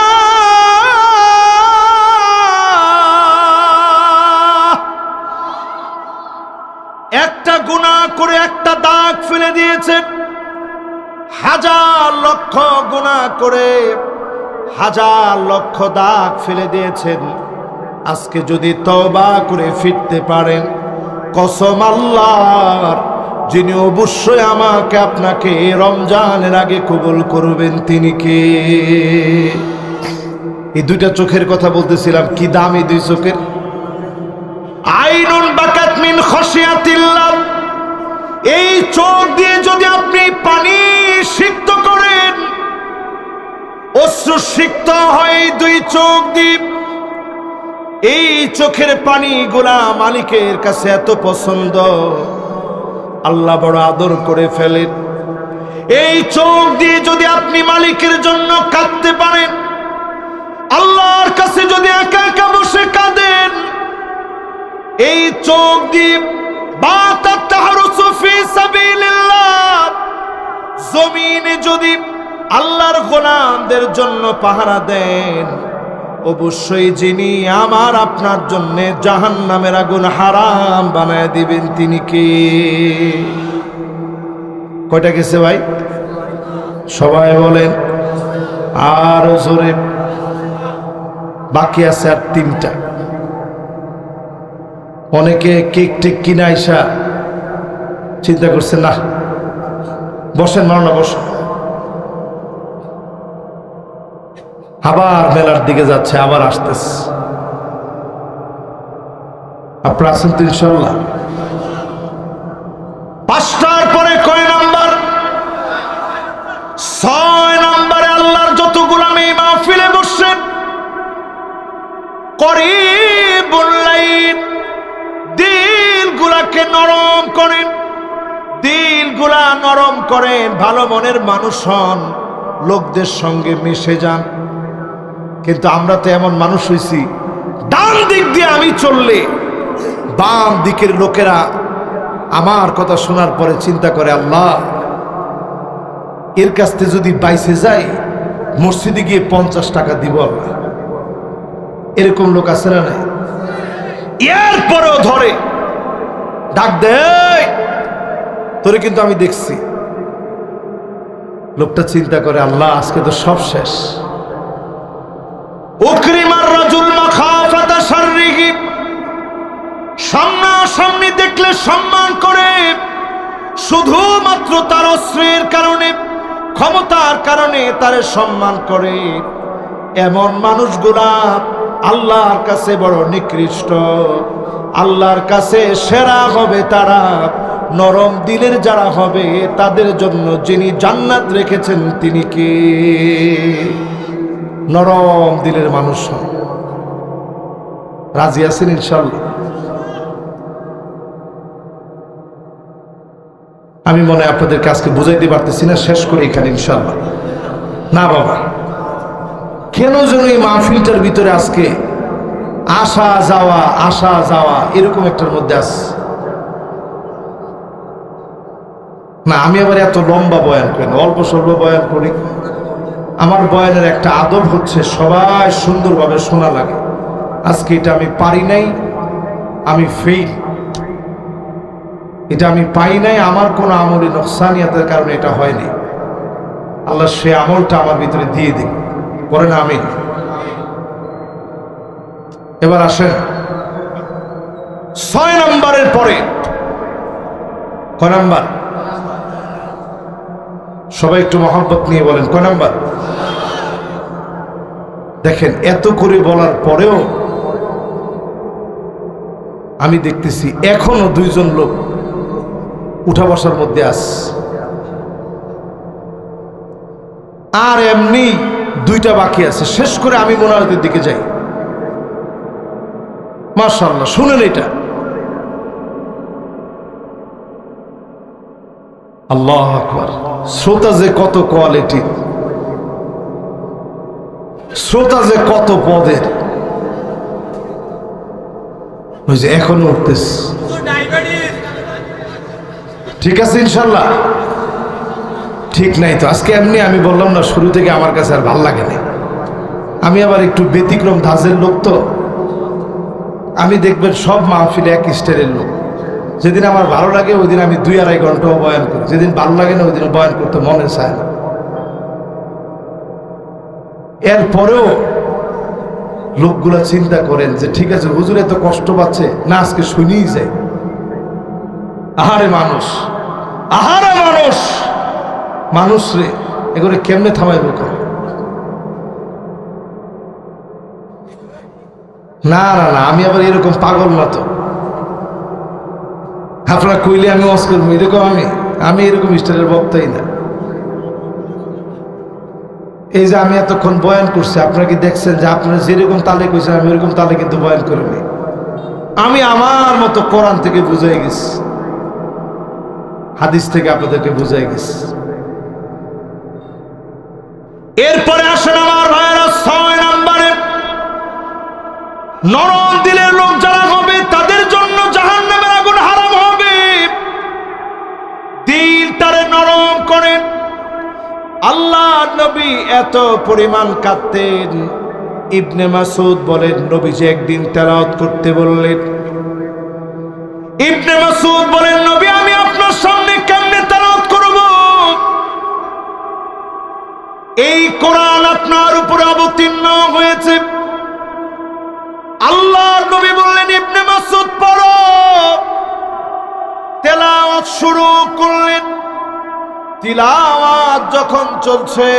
একটা গুনাহ করে একটা দাগ ফেলে দিয়েছে, হাজার লক্ষ গুনাহ করে হাজার লক্ষ দাগ ফেলে দিয়েছেন। আজকে যদি তওবা করে ফিরতে পারেন, কসম আল্লাহর, যিনি অবশ্যই আমাকে আপনাকে রমজানের আগে কবুল করবেন, তিনি কে? এই দুইটা চোখের কথা বলতেছিলাম, কি দাম এই দুই চোখের। আইনুন বাকাত মিন খশিয়াতিল্লাহ, এই চোখ দিয়ে যদি আপনি পানি সিক্ত করেন, অশ্রু সিক্ত হয় দুই চোখ দিয়ে। এই চোখের পানিগুলা মালিকের কাছে এত পছন্দ, আল্লাহ বড় আদর করে ফেলেন। এই চোখ দিয়ে যদি আপনি মালিকের জন্য কাঁদতে পারেন, আল্লাহর কাছে যদি একা একা বসে কাঁদেন, এই চোখ দিয়ে জমিনে যদি আল্লাহর গোলামদের জন্য পাহারা দেন, অবশ্যই যিনি আমার আপনার জন্য জাহান্নামের আগুন হারাম বানায় দিবেন, তিনি কে? কয়টা গেছে ভাই? সবাই বলেন আর জোরে। বাকি আছে আর তিনটা। অনেকে কেক টেক কিনা আইসা চিন্তা করছে, না বসেন মাওলানা বসেন, আবার মেলার দিকে যাচ্ছে, আবার আসতেছে। আপনারা আছেন তো ইনশাল্লাহ? 5টার পরে কয় নাম্বার? 6 নম্বরে আল্লাহর যত গোলাম এই মাহফিলে বসছেন, করিবুল লাইল, দিলগুলাকে নরম করেন, দিলগুলা নরম করেন, ভালো মনের মানুষ হন, লোকদের সঙ্গে মিশে যান। কিন্তু আমরা তো এমন মানুষ হইছি, ডান দিক দিয়ে আমি চললে বাম দিকের লোকেরা আমার কথা শোনার পরে চিন্তা করে, আল্লাহ এর কাছ থেকে যদি বাইসে যাই, মসজিদে গিয়ে 50 টাকা দিব আল্লাহ। এরকম লোক আছে না নাই? এরপরেও ধরে ডাক দেয়, তোরে কিন্তু আমি দেখছি। লোকটা চিন্তা করে, আল্লাহ আজকে তো সব শেষ। উকরিমার রাজুল মাখাফাতা শাররিহি, সামনাসামনি দেখলে সম্মান করে, শুধুমাত্র তার অস্ত্রের কারণে, ক্ষমতার কারণে তারে সম্মান করে। এমন মানুষগুলা আল্লাহর কাছে বড় নিকৃষ্ট, আল্লাহর কাছে সেরা হবে তারা। নরম দিলের যারা হবে, তাদের জন্য যিনি জান্নাত রেখেছেন, তিনি কে? নরম দিলের মানুষ। রাজি আছেন ইনশাল্লাহ? আমি মনে হয় আপনাদেরকে আজকে বুঝাইতে পারতেছি না, শেষ করে এখানে ইনশাল্লাহ। না বাবা, কেন যেন এই মাহফিলটার ভিতরে আজকে আসা যাওয়া এরকম একটার মধ্যে আছে না। আমি আবার এত লম্বা বয়ান করি না, অল্প স্বল্প বয়ান করি। আমার বয়ানের একটা আদব হচ্ছে সবাই সুন্দরভাবে শোনা লাগে। আজকে এটা আমি পারি নাই, আমি ফেল, এটা আমি পাই নাই, আমার কোনো আমলি নকসানিয়াতের কারণে এটা হয়নি। আল্লাহ সে আমলটা আমার ভিতরে দিয়ে দিন, করেন আমিন। এবার আসেন 6 নম্বরের পরে কয় নাম্বার? সবাই একটু মহব্বত নিয়ে বলেন, কয় নাম্বার? দেখেন, এত করে বলার পরেও আমি দেখতেছি এখনো 2 জন লোক উঠা বসার মধ্যে আছে, আর এমনি 2টা বাকি আছে। শেষ করে আমি মোনাজাতের দিকে যাই। মাশাআল্লাহ, শুনেন এটা। আল্লাহু আকবার। শ্রোতা যে কত কোয়ালিটি, শ্রোতা যে কত পদের। ওই যে এখনো উঠতেছে, ঠিক আছে ইনশাল্লাহ? ঠিক নাই তো আজকে এমনি আমি বললাম না শুরু থেকে আমার কাছে আর ভাল লাগে না। আমি আবার একটু ব্যতিক্রম ধাঁচের লোক, তো আমি দেখবেন সব মাহফিলে এক স্টাইলের লোক। যেদিন আমার ভালো লাগে ওই দিন আমি 2-2.5 ঘন্টাও বয়ান করি, যেদিন ভালো লাগে না ওই দিন বয়ান করতে মনে চায় না। এরপরেও লোকগুলা চিন্তা করেন যে ঠিক আছে হুজুর এত কষ্ট পাচ্ছে না, আজকে শুনিই যায়। আহারে মানুষ, আহারে মানুষ, মানুষ রে, এগুলো কেমনে থামাইব? না না না, আমি আবার এরকম পাগল না তো। আপনারা কইলে আমি ওয়াজ করবো এরকম, আমি এরকম স্টাইলের বক্তাই না। এই যে আমি এতক্ষণ বয়ান করছি, আপনারা কি দেখছেন যে আপনারা যেরকম তালে কইছেন আমি ওরকম তালে কিন্তু বয়ান করিনি। আমি আমার মতো কোরআন থেকে বুঝাই গেছি, হাদিস থেকে আপনাদেরকে বুঝাই গেছি। এরপরে আসেন আমার ভাইয়েরা 6 নম্বরে, নরম দিলের লোক যারা হবে তাদের জন্য জাহান্নামের আগুন হারাম হবে। দিলটারে নরম করেন। আল্লাহ নবী এত পরিমাণ কাঁদতেন, ইবনে মাসউদ বলেন নবীজি একদিন তেলাওয়াত করতে বললেন। ইবনে মাসউদ বলেন নবী আমি আপনার সামনে কেমনে তেলাওয়াত করব? এই কোরআন আপনার উপরে অবতীর্ণ হয়েছে। আল্লাহর নবী বললেন ইবনে মাসউদ পড়ো। তেলাওয়াত শুরু করলেন। তিলাওয়াত যখন চলছে,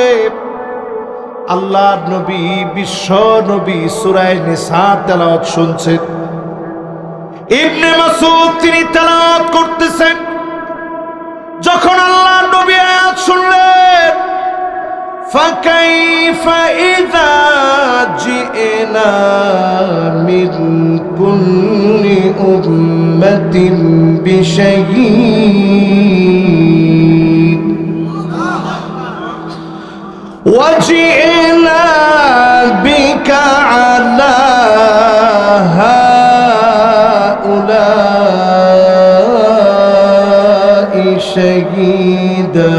আল্লাহর নবী বিশ্ব নবী সূরা নিসা তেলাওয়াত শুনছেন। ইবনে মাসউদ তিনি তেলাওয়াত করতেছেন। যখন আল্লাহর নবী আয়াত শুনলেন, ফাকাইফা ইযা জিনা মিন কুল্লি উম্মাতিন বিশাহীদ وجئنا بك على هؤلاء شهيدا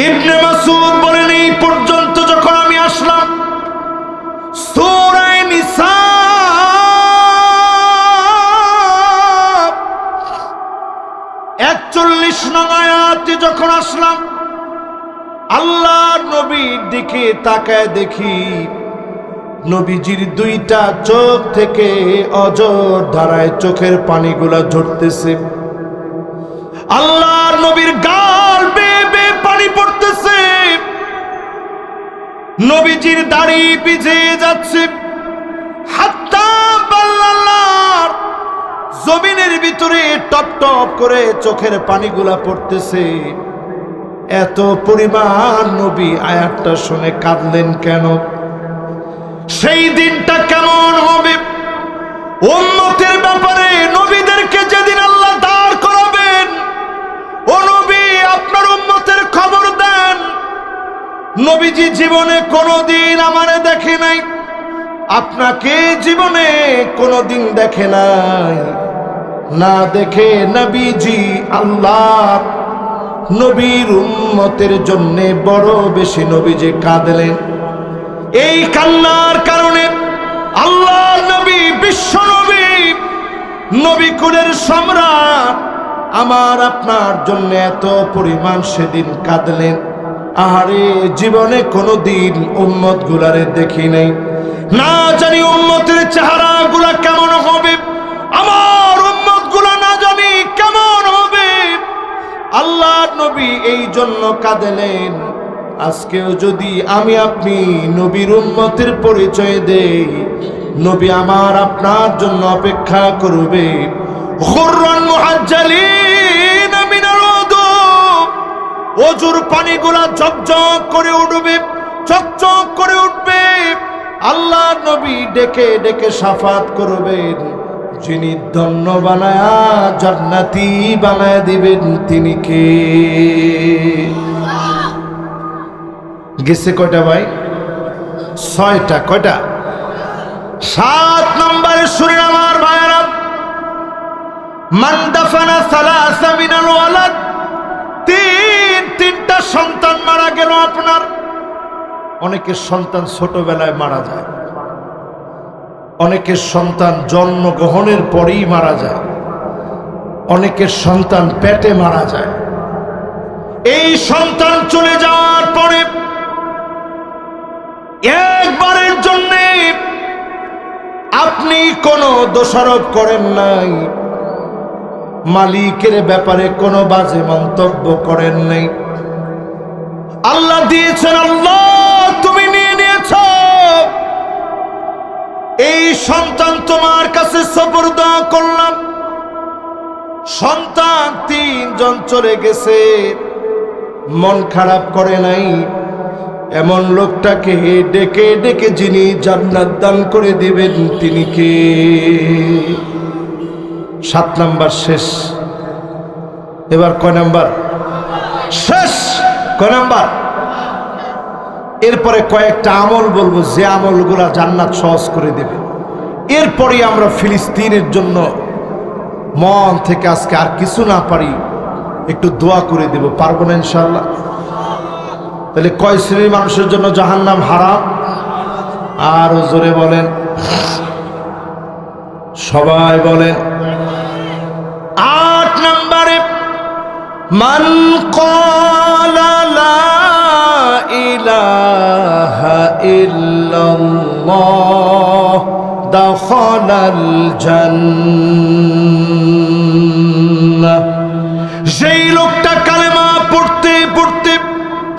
ইবনে মাসউদ বলেন এই পর্যন্ত যখন আমি আসলাম সূরা নিসা 41 নং আয়াতে যখন আসলাম, আল্লাহর নবীর দিকে তাকায় দেখি নবীজির 2টা চোখ থেকে অঝোর ধারায় চোখের পানিগুলা ঝরতেছে। আল্লাহর নবীর গাল বেয়ে বেয়ে পানি পড়তেছে। নবীজির দাড়ি ভিজে যাচ্ছে। হাত্তা বাল্লাল্লাহ জমিনের ভিতরে টপ টপ করে চোখের পানিগুলা পড়তেছে। এত পরিমাণ নবী আয়াতটা শুনে কাঁদলেন কেন? সেই দিনটা কেমন হবে উম্মতের ব্যাপারে? নবীদেরকে যেদিন আল্লাহ দাঁড় করাবেন, ও নবী আপনার উম্মতের খবর দেন। নবীজি জীবনে কোনোদিন আমারে দেখে নাই, আপনাকে জীবনে কোনোদিন দেখে নাই। না দেখে নবীজি আল্লাহ নবীর উম্মতের জন্য বড় বেশি নবীজি কাঁদলেন। এই কান্নার কারণে আল্লাহর নবী বিশ্ব নবী, নবী কুলের সম্রাট আমার আপনার জন্য এত পরিমাণ সেদিন কাঁদলেন। আহারে জীবনে কোনোদিন উম্মত গুলারে দেখি নাই, না জানি উম্মতের চেহারা গুলা কেমন হবে, আমার উম্মত গুলা না জানি কেমন হবে। আল্লাহর নবী এই জন্য কাঁদেলেন, আজকেও যদি আমি আপনি নবীর উম্মতের পরিচয় দেই, নবী আমার আপনার জন্য অপেক্ষা করবে। গুররান মুহাজ্জালিন মিনাল উযু, ওজুর পানিগুলা ঝকঝক করে উঠবে, চকচক করে উঠবে। আল্লাহর নবী ডেকে ডেকে শাফাত করবেন, যিনি ধন্য বানায়া জান্নাতি বানায়া দিবেন তিনি কে? গেছে কয়টা ভাই? 6টা। কয়টা? 7 নম্বরে শুনে আমার ভাইরা, মান দাফানা সালাসা মিনাল ওয়ালাদ, তিনটা সন্তান মারা গেল আপনার। অনেকের সন্তান ছোটবেলায় মারা যায়, অনেকের সন্তান জন্মগ্রহণের পরেই মারা যায়, অনেকের সন্তান পেটে মারা যায়। এই সন্তান চলে যাওয়ার পরে একবারের জন্য আপনি কোনো দোষারোপ করেন নাই, মালিকের ব্যাপারে কোনো বাজে মন্তব্য করেন নাই। আল্লাহ দিয়েছেন, আল্লাহ তুমি নিয়ে নিয়েছ, এই সন্তান তোমার কাছে সুপর্দ করলাম। সন্তান 3 জন চলে গেছে, মন খারাপ করে নাই। এমন লোকটাকে ডেকে ডেকে যিনি জান্নাত দান করে দিবেন তিনি কে? 7 নাম্বার শেষ। এবার কয় নাম্বার? শেষ। কয় নাম্বার? এরপরে কয়েকটা আমল বলবো, যে আমলগুলা জান্নাত সহজ করে দেবে। এরপরে আমরা ফিলিস্তিনের জন্য মন থেকে আজকে আর কিছু না পারি একটু দোয়া করে দেব, পারবো না ইনশাআল্লাহ? তাহলে কয় শ্রেণীর মানুষের জন্য জাহান্নাম হারাম? আর জোরে বলেন, সবাই বলেন। 8 নম্বরে, মান ক্বালা লা ইলাহা ইল্লাল্লাহ দাখালাল জান্নাহ। যেই লোকটা কালেমা পড়তে পড়তে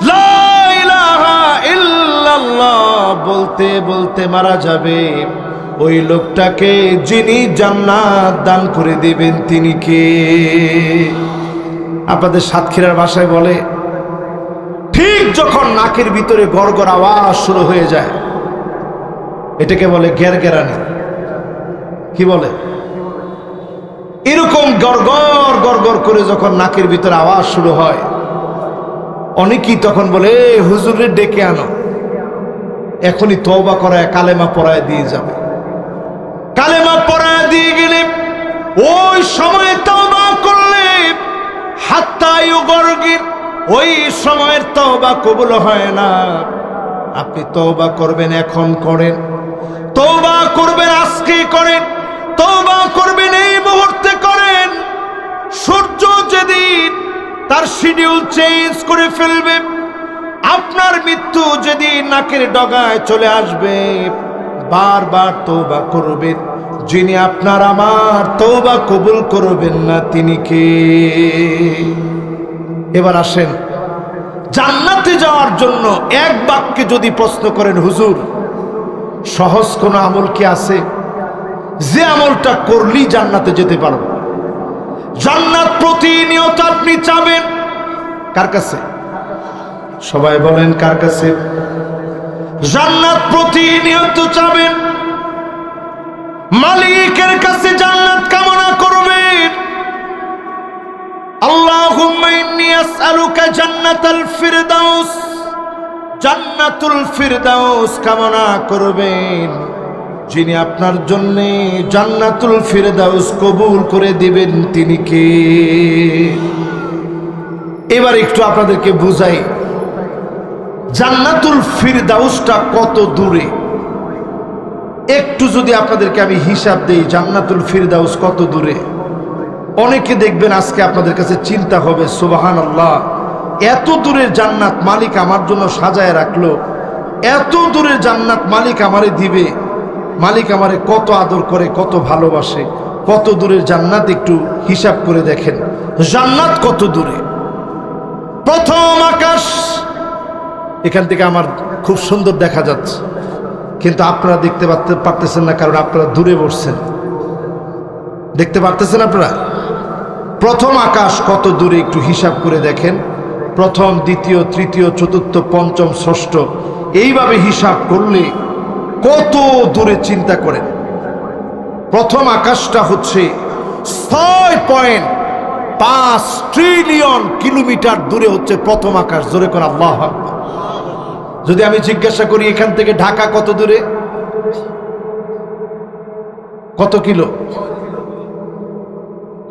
লা ইলাহা ইল্লাল্লাহ বলতে বলতে মারা যাবে, ওই লোকটাকে যিনি জান্নাত দান করে দিবেন তিনি কে? আপনাদের সাতক্ষীরার ভাষায় বলে, ঠিক যখন নাকের ভিতরে গড়গড় আওয়াজ শুরু হয়ে যায়, এটাকে বলে গেরগেরানি। কি বলে? এরকম গড়গড় গড়গড় করে যখন নাকের ভিতরে আওয়াজ শুরু হয়, অনেকেই তখন বলে, হুজুরের ডেকে আনো, এখনই তওবা করায় কালেমা পড়ায় দিয়ে যাবে। কালেমা পড়ায় দিয়ে গেলে ওই সময় তওবা করলে হাত্তা ইউগরগির, ওই সময়ের তওবা কবুল হয় না। আপনি তওবা করবেন, এখন করেন। তওবা করবেন, আজকে করেন। তওবা করবেন, এই মুহূর্তে করেন। সূর্য যেদিন তার শিডিউল চেঞ্জ করে ফেলবে, আপনার মৃত্যু যেদিন নাকের ডগায় চলে আসবে, বারবার তওবা করবেন। যিনি আপনার আমার তওবা কবুল করবেন না তিনি কে? এবার আসেন, জান্নাতে যাওয়ার জন্য এক বাক্যে যদি প্রশ্ন করেন, হুজুর সহজ কোন আমল কি আছে যে আমলটা করলেই জান্নাতে যেতে পারব? জান্নাত প্রতিনিয়ত আপনি চাবেন, কার কাছে? সবাই বলেন, কার কাছে? জান্নাত প্রতিনিয়ত চাবেন, মালিকের কাছে জান্নাত কামনা করবেন। আল্লাহুম্মা ইন্নী আসআলুকা জান্নাতাল ফিরদাউস, জান্নাতুল ফিরদাউস কামনা করবেন। যিনি আপনার জন্য জান্নাতুল ফিরদাউস কবুল করে দিবেন তিনি কে? এবার একটু আপনাদেরকে বুঝাই, জান্নাতুল ফিরদাউসটা কত দূরে। একটু যদি আপনাদেরকে আমি হিসাব দেই, জান্নাতুল ফিরদাউস কত দূরে। অনেকে দেখবেন আজকে আপনাদের কাছে চিন্তা হবে, সুবহানাল্লাহ, এত দূরের জান্নাত মালিক আমার জন্য সাজায় রাখলো, এত দূরের জান্নাত মালিক আমারে দিবে, মালিক আমারে কত আদর করে, কত ভালোবাসে, কত দূরের জান্নাত একটু হিসাব করে দেখেন। জান্নাত কত দূরে? প্রথম আকাশ, এখান থেকে আমার খুব সুন্দর দেখা যাচ্ছে, কিন্তু আপনারা দেখতে পারতেছেন না, কারণ আপনারা দূরে বসছেন। দেখতে পারতেছেন আপনারা? প্রথম আকাশ কত দূরে একটু হিসাব করে দেখেন। প্রথম, দ্বিতীয়, তৃতীয়, চতুর্থ, পঞ্চম, ষষ্ঠ, এইভাবে হিসাব করলে কত দূরে চিন্তা করেন। প্রথম আকাশটা হচ্ছে 6.5 ট্রিলিয়ন কিলোমিটার দূরে হচ্ছে প্রথম আকাশ। জোরে কোন আল্লাহু আকবার। যদি আমি জিজ্ঞাসা করি এখান থেকে ঢাকা কত দূরে, কত কিলো?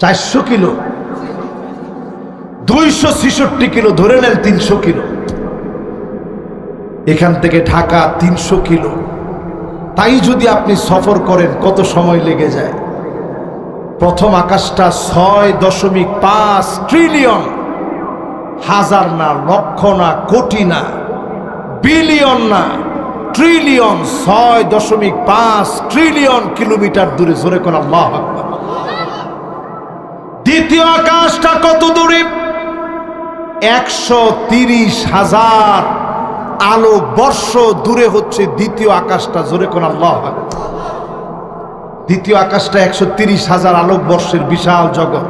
400 কিলো, 266 কিলো, ধরে নেন 300 কিলো। এখান থেকে ঢাকা 300 কিলো। তাই যদি আপনি সফর করেন কত সময় লেগে যায়? প্রথম আকাশটা 6.5 ট্রিলিয়ন, হাজার না, লক্ষ না, কোটি না, বিলিয়ন না, ট্রিলিয়ন, 6.5 ট্রিলিয়ন কিলোমিটার দূরে। জোরে কোন আল্লাহু আকবার। দ্বিতীয় আকাশটা কত দূরে? 130,000 আলোকবর্ষ দূরে হচ্ছে দ্বিতীয় আকাশটা। জোরে কোন আল্লাহু আকবার। দ্বিতীয় আকাশটা 130,000 আলোকবর্ষের বিশাল জগৎ।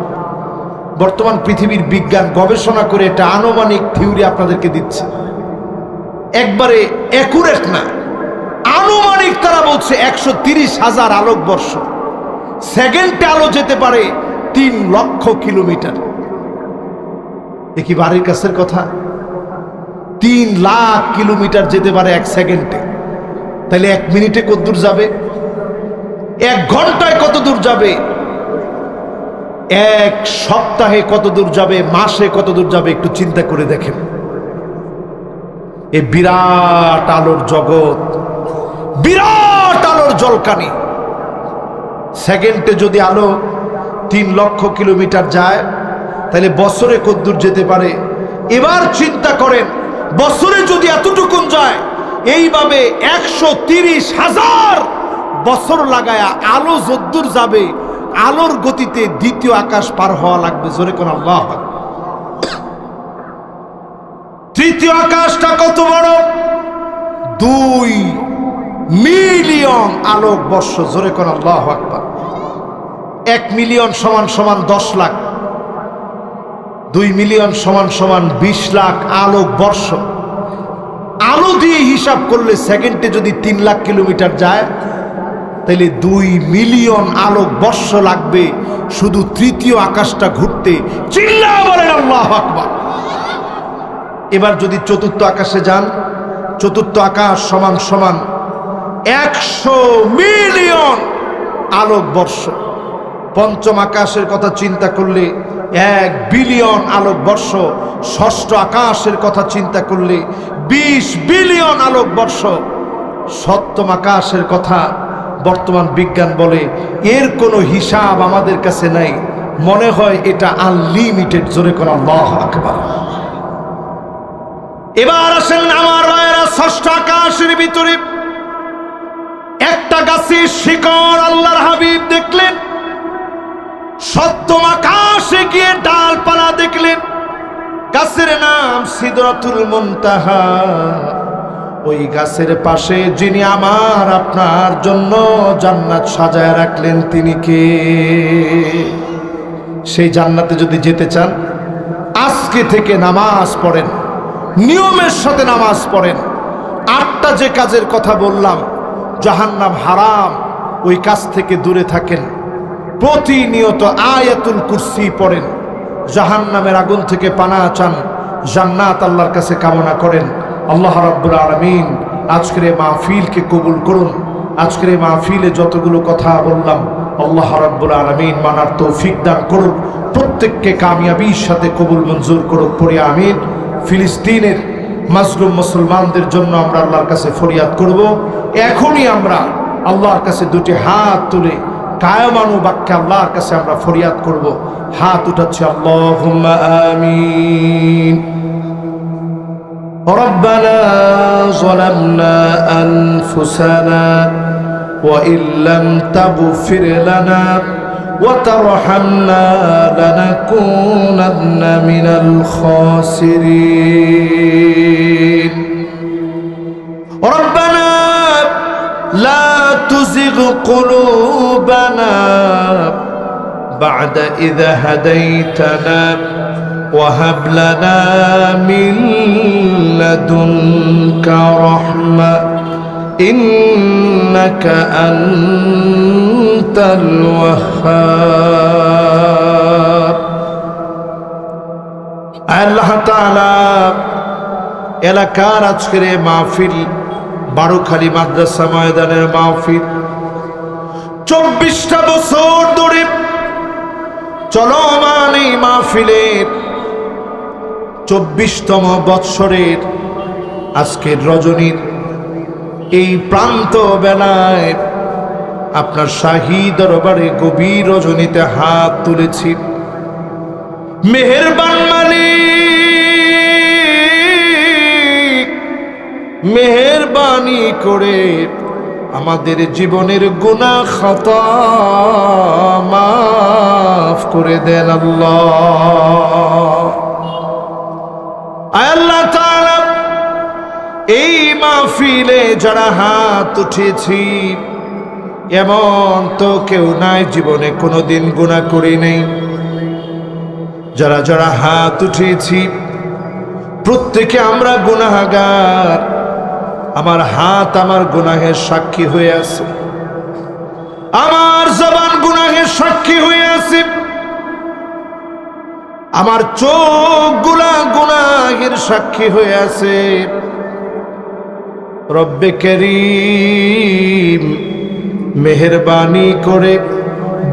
বর্তমান পৃথিবীর বিজ্ঞান গবেষণা করে এটা আনুমানিক থিওরি আপনাদেরকে দিচ্ছে, একবারে অ্যাকুরেট না, আনুমানিক। তারা বলছে 130,000 আলোকবর্ষ। সেকেন্ডে আলো যেতে পারে 3 লক্ষ কিলোমিটার। এ কি বাড়ির কাছের কথা? 3 লাখ কিলোমিটার যেতে পারে 1 সেকেন্ডে। তাহলে 1 মিনিটে কত দূর যাবে? 1 ঘন্টায় কত দূর যাবে? 1 সপ্তাহে কত দূর যাবে? মাসে কত দূর যাবে? একটু চিন্তা করে দেখেন। এই বিরাট আলোর জগৎ, বিরাট আলোর জলকানি, সেকেন্ডে যদি আলো 3 লক্ষ কিলোমিটার যায়, তাহলে বছরে কত দূর যেতে পারে? এবার চিন্তা করেন, বছরে যদি এতটুকুন যায়, এইভাবে 130,000 বছর লাগায়া আলো যদ্দূর যাবে, আলোর গতিতে দ্বিতীয় আকাশ পার হওয়া লাগবে। জোরে কোন আল্লাহু আকবার। তৃতীয় আকাশটা কত বড়? 2 মিলিয়ন আলোকবর্ষ। জোরে কোন আল্লাহু আকবার। 1 মিলিয়ন সমান সমান 10 লাখ, 2 মিলিয়ন সমান সমান 20 লাখ আলোকবর্ষ। আলো দিয়ে হিসাব করলে সেকেন্ডে যদি 3 লাখ কিলোমিটার যায়, তাহলে 2 মিলিয়ন আলোকবর্ষ লাগবে শুধু তৃতীয় আকাশটা ঘুরতে। চিল্লায়া বলেন আল্লাহু আকবার। এবার যদি চতুর্থ আকাশে যান, চতুর্থ আকাশ সমান সমান 100 মিলিয়ন আলোকবর্ষ। পঞ্চম আকাশের কথা চিন্তা করলে 1 বিলিয়ন আলোকবর্ষ। ষষ্ঠ আকাশের কথা চিন্তা করলে 20 বিলিয়ন আলোকবর্ষ। সপ্তম আকাশের কথা বর্তমান বিজ্ঞান বলে এর কোনো হিসাব আমাদের কাছে নাই, মনে হয় এটা আনলিমিটেড। জোরে কোন আল্লাহু আকবার। এবার আসেন আমার ভাইয়েরা, ষষ্ঠ আকাশের ভিতরে একটা গাছের শিকড় আল্লাহর হাবিব দেখলেন। সপ্তম আকাশে গিয়ে ডালপালা দেখলেন, গাছের নাম সিদরাতুল মুনতাহা। ওই গাছের পাশে যিনি আমার আপনার জন্য জান্নাত সাজায় রাখলেন, তিনি কে? সেই জান্নাতে যদি যেতে চান, আজকে থেকে নামাজ পড়েন, নিয়মের সাথে নামাজ পড়েন। 8টা যে কাজের কথা বললাম, জাহান্নাম হারাম, ওই কাজ থেকে দূরে থাকেন। প্রতিনিয়ত আয়াতুল কুরসি পড়েন, জাহান্নামের আগুন থেকে পানা চান, জান্নাত আল্লাহর কাছে কামনা করেন। আল্লাহ রাব্বুল আলামিন আজকের এই মাহফিলকে কবুল করুন। আজকের এই মাহফিলে যতগুলো কথা বললাম, আল্লাহ রাব্বুল আলামিন মানার তৌফিক দান করুন। প্রত্যেককে কামিয়াবির সাথে কবুল মঞ্জুর করুন, পড়ে আমিন। ফিলিস্তিনের মাজলুম মুসলমানদের জন্য আমরা আল্লাহর কাছে ফরিয়াদ করব। এখনই আমরা আল্লাহর কাছে 2টি হাত তুলে কায়মানু বাক্যে আল্লাহর কাছে আমরা ফরিয়াদ করব। হাত উঠাচ্ছি, আল্লাহুম্মা আমিন। ربنا ظلمنا أنفسنا وإن لم تغفر لنا وترحمنا لنكونن من الخاسرين ربنا لا تزغ قلوبنا بعد إذا هديتنا وهب لنا من لدنك رحمة إنك أنت الوهاب আল্লাহ তাআলা এলাকার আজকের মাহফিল বারোখালী মাদ্রাসা ময়দানের মাহফিল 24টা বছর ধরে চলমান এই মাহফিলের 24তম বৎসরের আজকের রজনীর এই প্রান্ত বেলায় আপনার শাহী দরবারে গভীর রজনীতে হাত তুলেছি মেহেরবান মালিক মেহেরবানি করে আমাদের জীবনের গুনাহ খাতা মাফ করে দেন আল্লাহ আল্লাহ তাআলা এই মাহফিলে যারা হাত উঠেছি এমন তো কেউ নাই জীবনে কোনোদিন গুনাহ করি নাই যারা যারা হাত উঠেছি প্রত্যেকে আমরা গুনাহগার আমার হাত আমার গুনাহের সাক্ষী হয়ে আছে আমার জবান গুনাহের সাক্ষী হয়ে আছে আমার চোখ গুনাহের সাক্ষী হয়ে আছে রব্বে করিম মেহেরবানি করে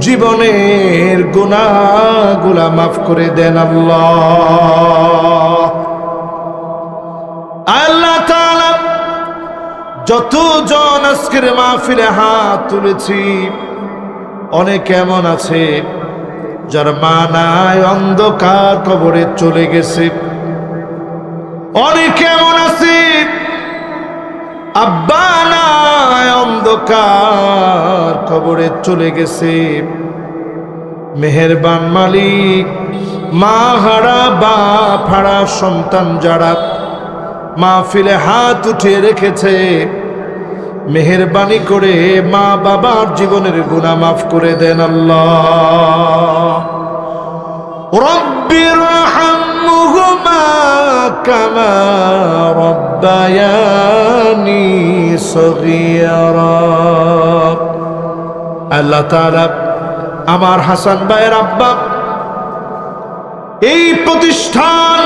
জীবনের গুনাহগুলা মাফ করে দেন আল্লাহ আল্লাহ তাআলা যতজন আজকের মাহফিলে হাত তুলেছি অনেক এমন আছে যার মা নাই অন্ধকার কবরে চলে গেছে অনেক এমন আছে আব্বা নাই অন্ধকার কবরে চলে গেছে মেহেরবান মালিক মা হারা বাপ হারা সন্তান যারা মাহফিলে হাত উঠিয়ে রেখেছে মেহেরবানি করে মা বাবার জীবনের গুনাহ মাফ করে দেন আল্লাহ রব্বিরহামহুমা কামা রব্বায়ানি সগীরা আল্লাহ তাআলা আমার হাসান ভাইয়ের আব্বা এই প্রতিষ্ঠান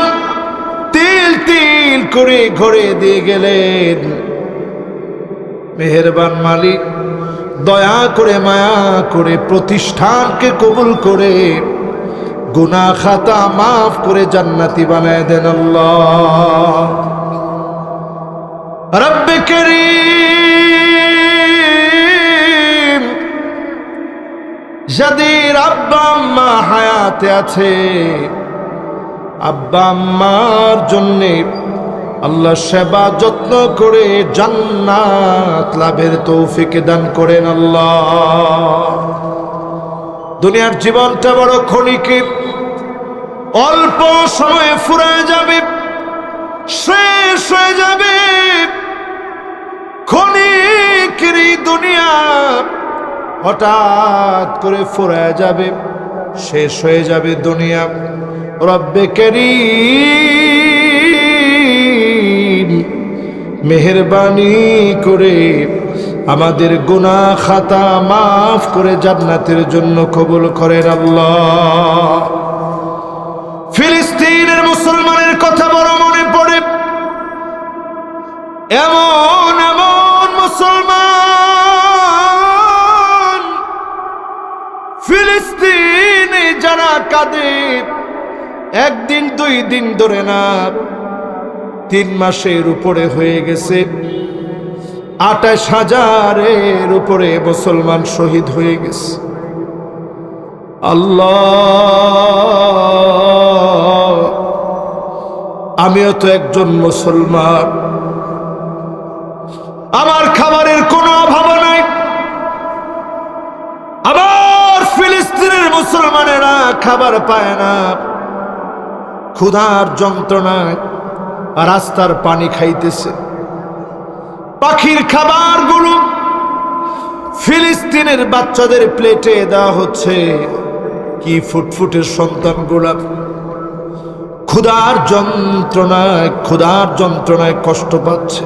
তিল তিল করে ঘরে দিয়ে গেলেন মেহেরবান মালিক দয়া করে মায়া করে প্রতিষ্ঠানকে কবুল করে গুনাহ খাতা মাফ করে জান্নাতি বানায় দেন আল্লাহ রব্বে করিম যাদের আব্বা আম্মা হায়াতে আছে আব্বা আম্মার জন্যে আল্লাহ সেবা যত্ন করে জান্নাত লাভের তৌফিক দান করেন আল্লাহ দুনিয়ার জীবনটা বড় ক্ষণিকের অল্প সময়ে ফুরায় যাবে শেষ হয়ে যাবে ক্ষণিকের এই দুনিয়া হঠাৎ করে ফুরায় যাবে শেষ হয়ে যাবে দুনিয়া রব্বে করিম মেহেরবানি করে আমাদের গুনাহ খাতা মাফ করে জান্নাতের জন্য কবুল করেন আল্লাহ ফিলিস্তিনের মুসলমানের কথা বড় মনে পড়ে এমন এমন মুসলমান ফিলিস্তিনে যারা কাঁদে একদিন দুই দিন ধরে না 3 মাসের উপরে হয়ে গেছে 28,000-এর উপরে মুসলমান শহীদ হয়ে গেছে আল্লাহ আমিও তো একজন মুসলমান, আমার খাবারের কোনো অভাব নাই। আবার ফিলিস্তিনের মুসলমানেরা খাবার পায় না, ক্ষুধার যন্ত্রণায় রাস্তার পানি খাইতেছে। পাখির খাবারগুলো ফিলিস্তিনের বাচ্চাদের প্লেটে দেওয়া হচ্ছে। কি ফুটফুটের সন্তানগুলা ক্ষুধার যন্ত্রণায় কষ্ট পাচ্ছে।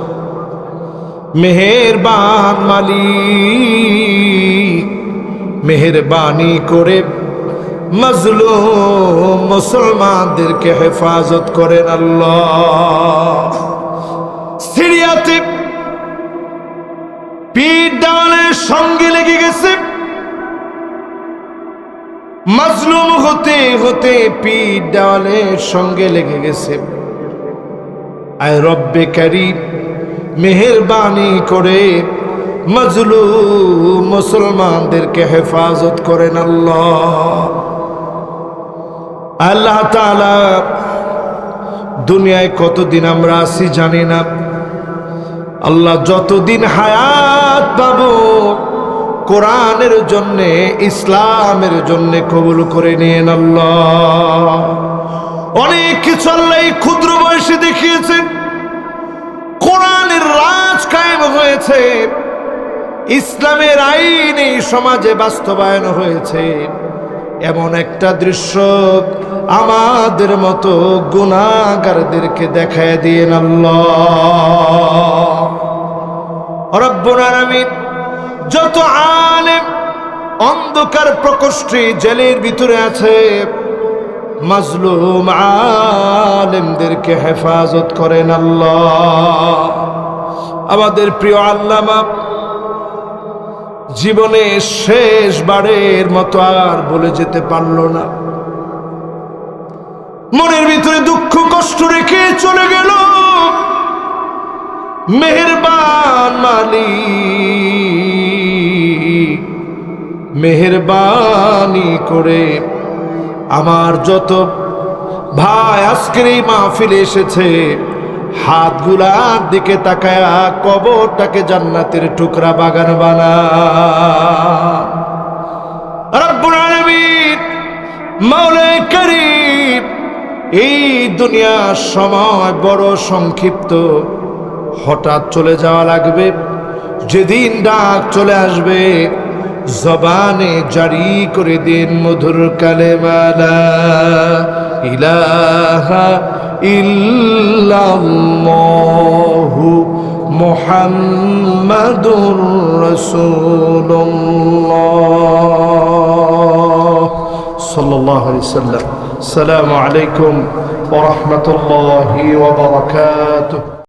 মেহেরবান মালিক, মেহেরবানি করে মাজলুম মুসলমানদেরকে হেফাজত করেন আল্লাহ। সিরিয়াতে পিঠ দেওয়ালের সঙ্গে লেগে গেছে, মাজলুম হতে হতে পিঠ দেওয়ালের সঙ্গে লেগে গেছে। আয় রব্বে কারীম, মেহেরবানি করে মাজলুম মুসলমানদেরকে হেফাজত করেন আল্লাহ। আল্লাহ তাআলা, দুনিয়ায় কতদিন আমরা আছি জানি না। আল্লাহ যতদিন হায়াত পাবো কোরআনের জন্যে, ইসলামের জন্যে কবুল করে নিয়েন আল্লাহ। অনেক কিছু আল্লাহ এই ক্ষুদ্র বয়সে দেখিয়েছেন। কোরআনের রাজ কায়েম হয়েছে, ইসলামের আইন এই সমাজে বাস্তবায়ন হয়েছে। এমন একটা দৃশ্য আমাদের মতো গুনাহগারদেরকে দেখায় দিয়েন আল্লাহ। রব্বুল আলামিন, যত আলেম অন্ধকার প্রকোষ্ঠে জেলের ভিতরে আছে, মাজলুম আলেমদেরকে হেফাজত করেন আল্লাহ। আমাদের প্রিয় আল্লামা জীবনে শেষবারের মতো আর বলে যেতে পারলো না, মনের ভিতরে দুঃখ কষ্ট রেখে চলে গেল। মেহেরবান মালিক, মেহেরবানি করে আমার যত ভাই আজকের এই মাহফিলে এসেছে, হাতগুলার দিকে তাকায়া কবরটাকে জান্নাতের টুকরা বাগান বানা। রব্বুল আলামিন, মাওলাই কারীম, এই দুনিয়ার সময় বড় সংক্ষিপ্ত, হঠাৎ চলে যাওয়া লাগবে। যেদিন ডাক চলে আসবে, জবানে জারি করে দিন মধুর কালেমা লা ইলাহা ইল্লাল্লাহু মুহাম্মাদুর রাসূলুল্লাহ সাল্লাল্লাহু আলাইহি ওয়াসাল্লাম। আসসালামু আলাইকুম ওয়া রাহমাতুল্লাহি ওয়া বারাকাতুহু।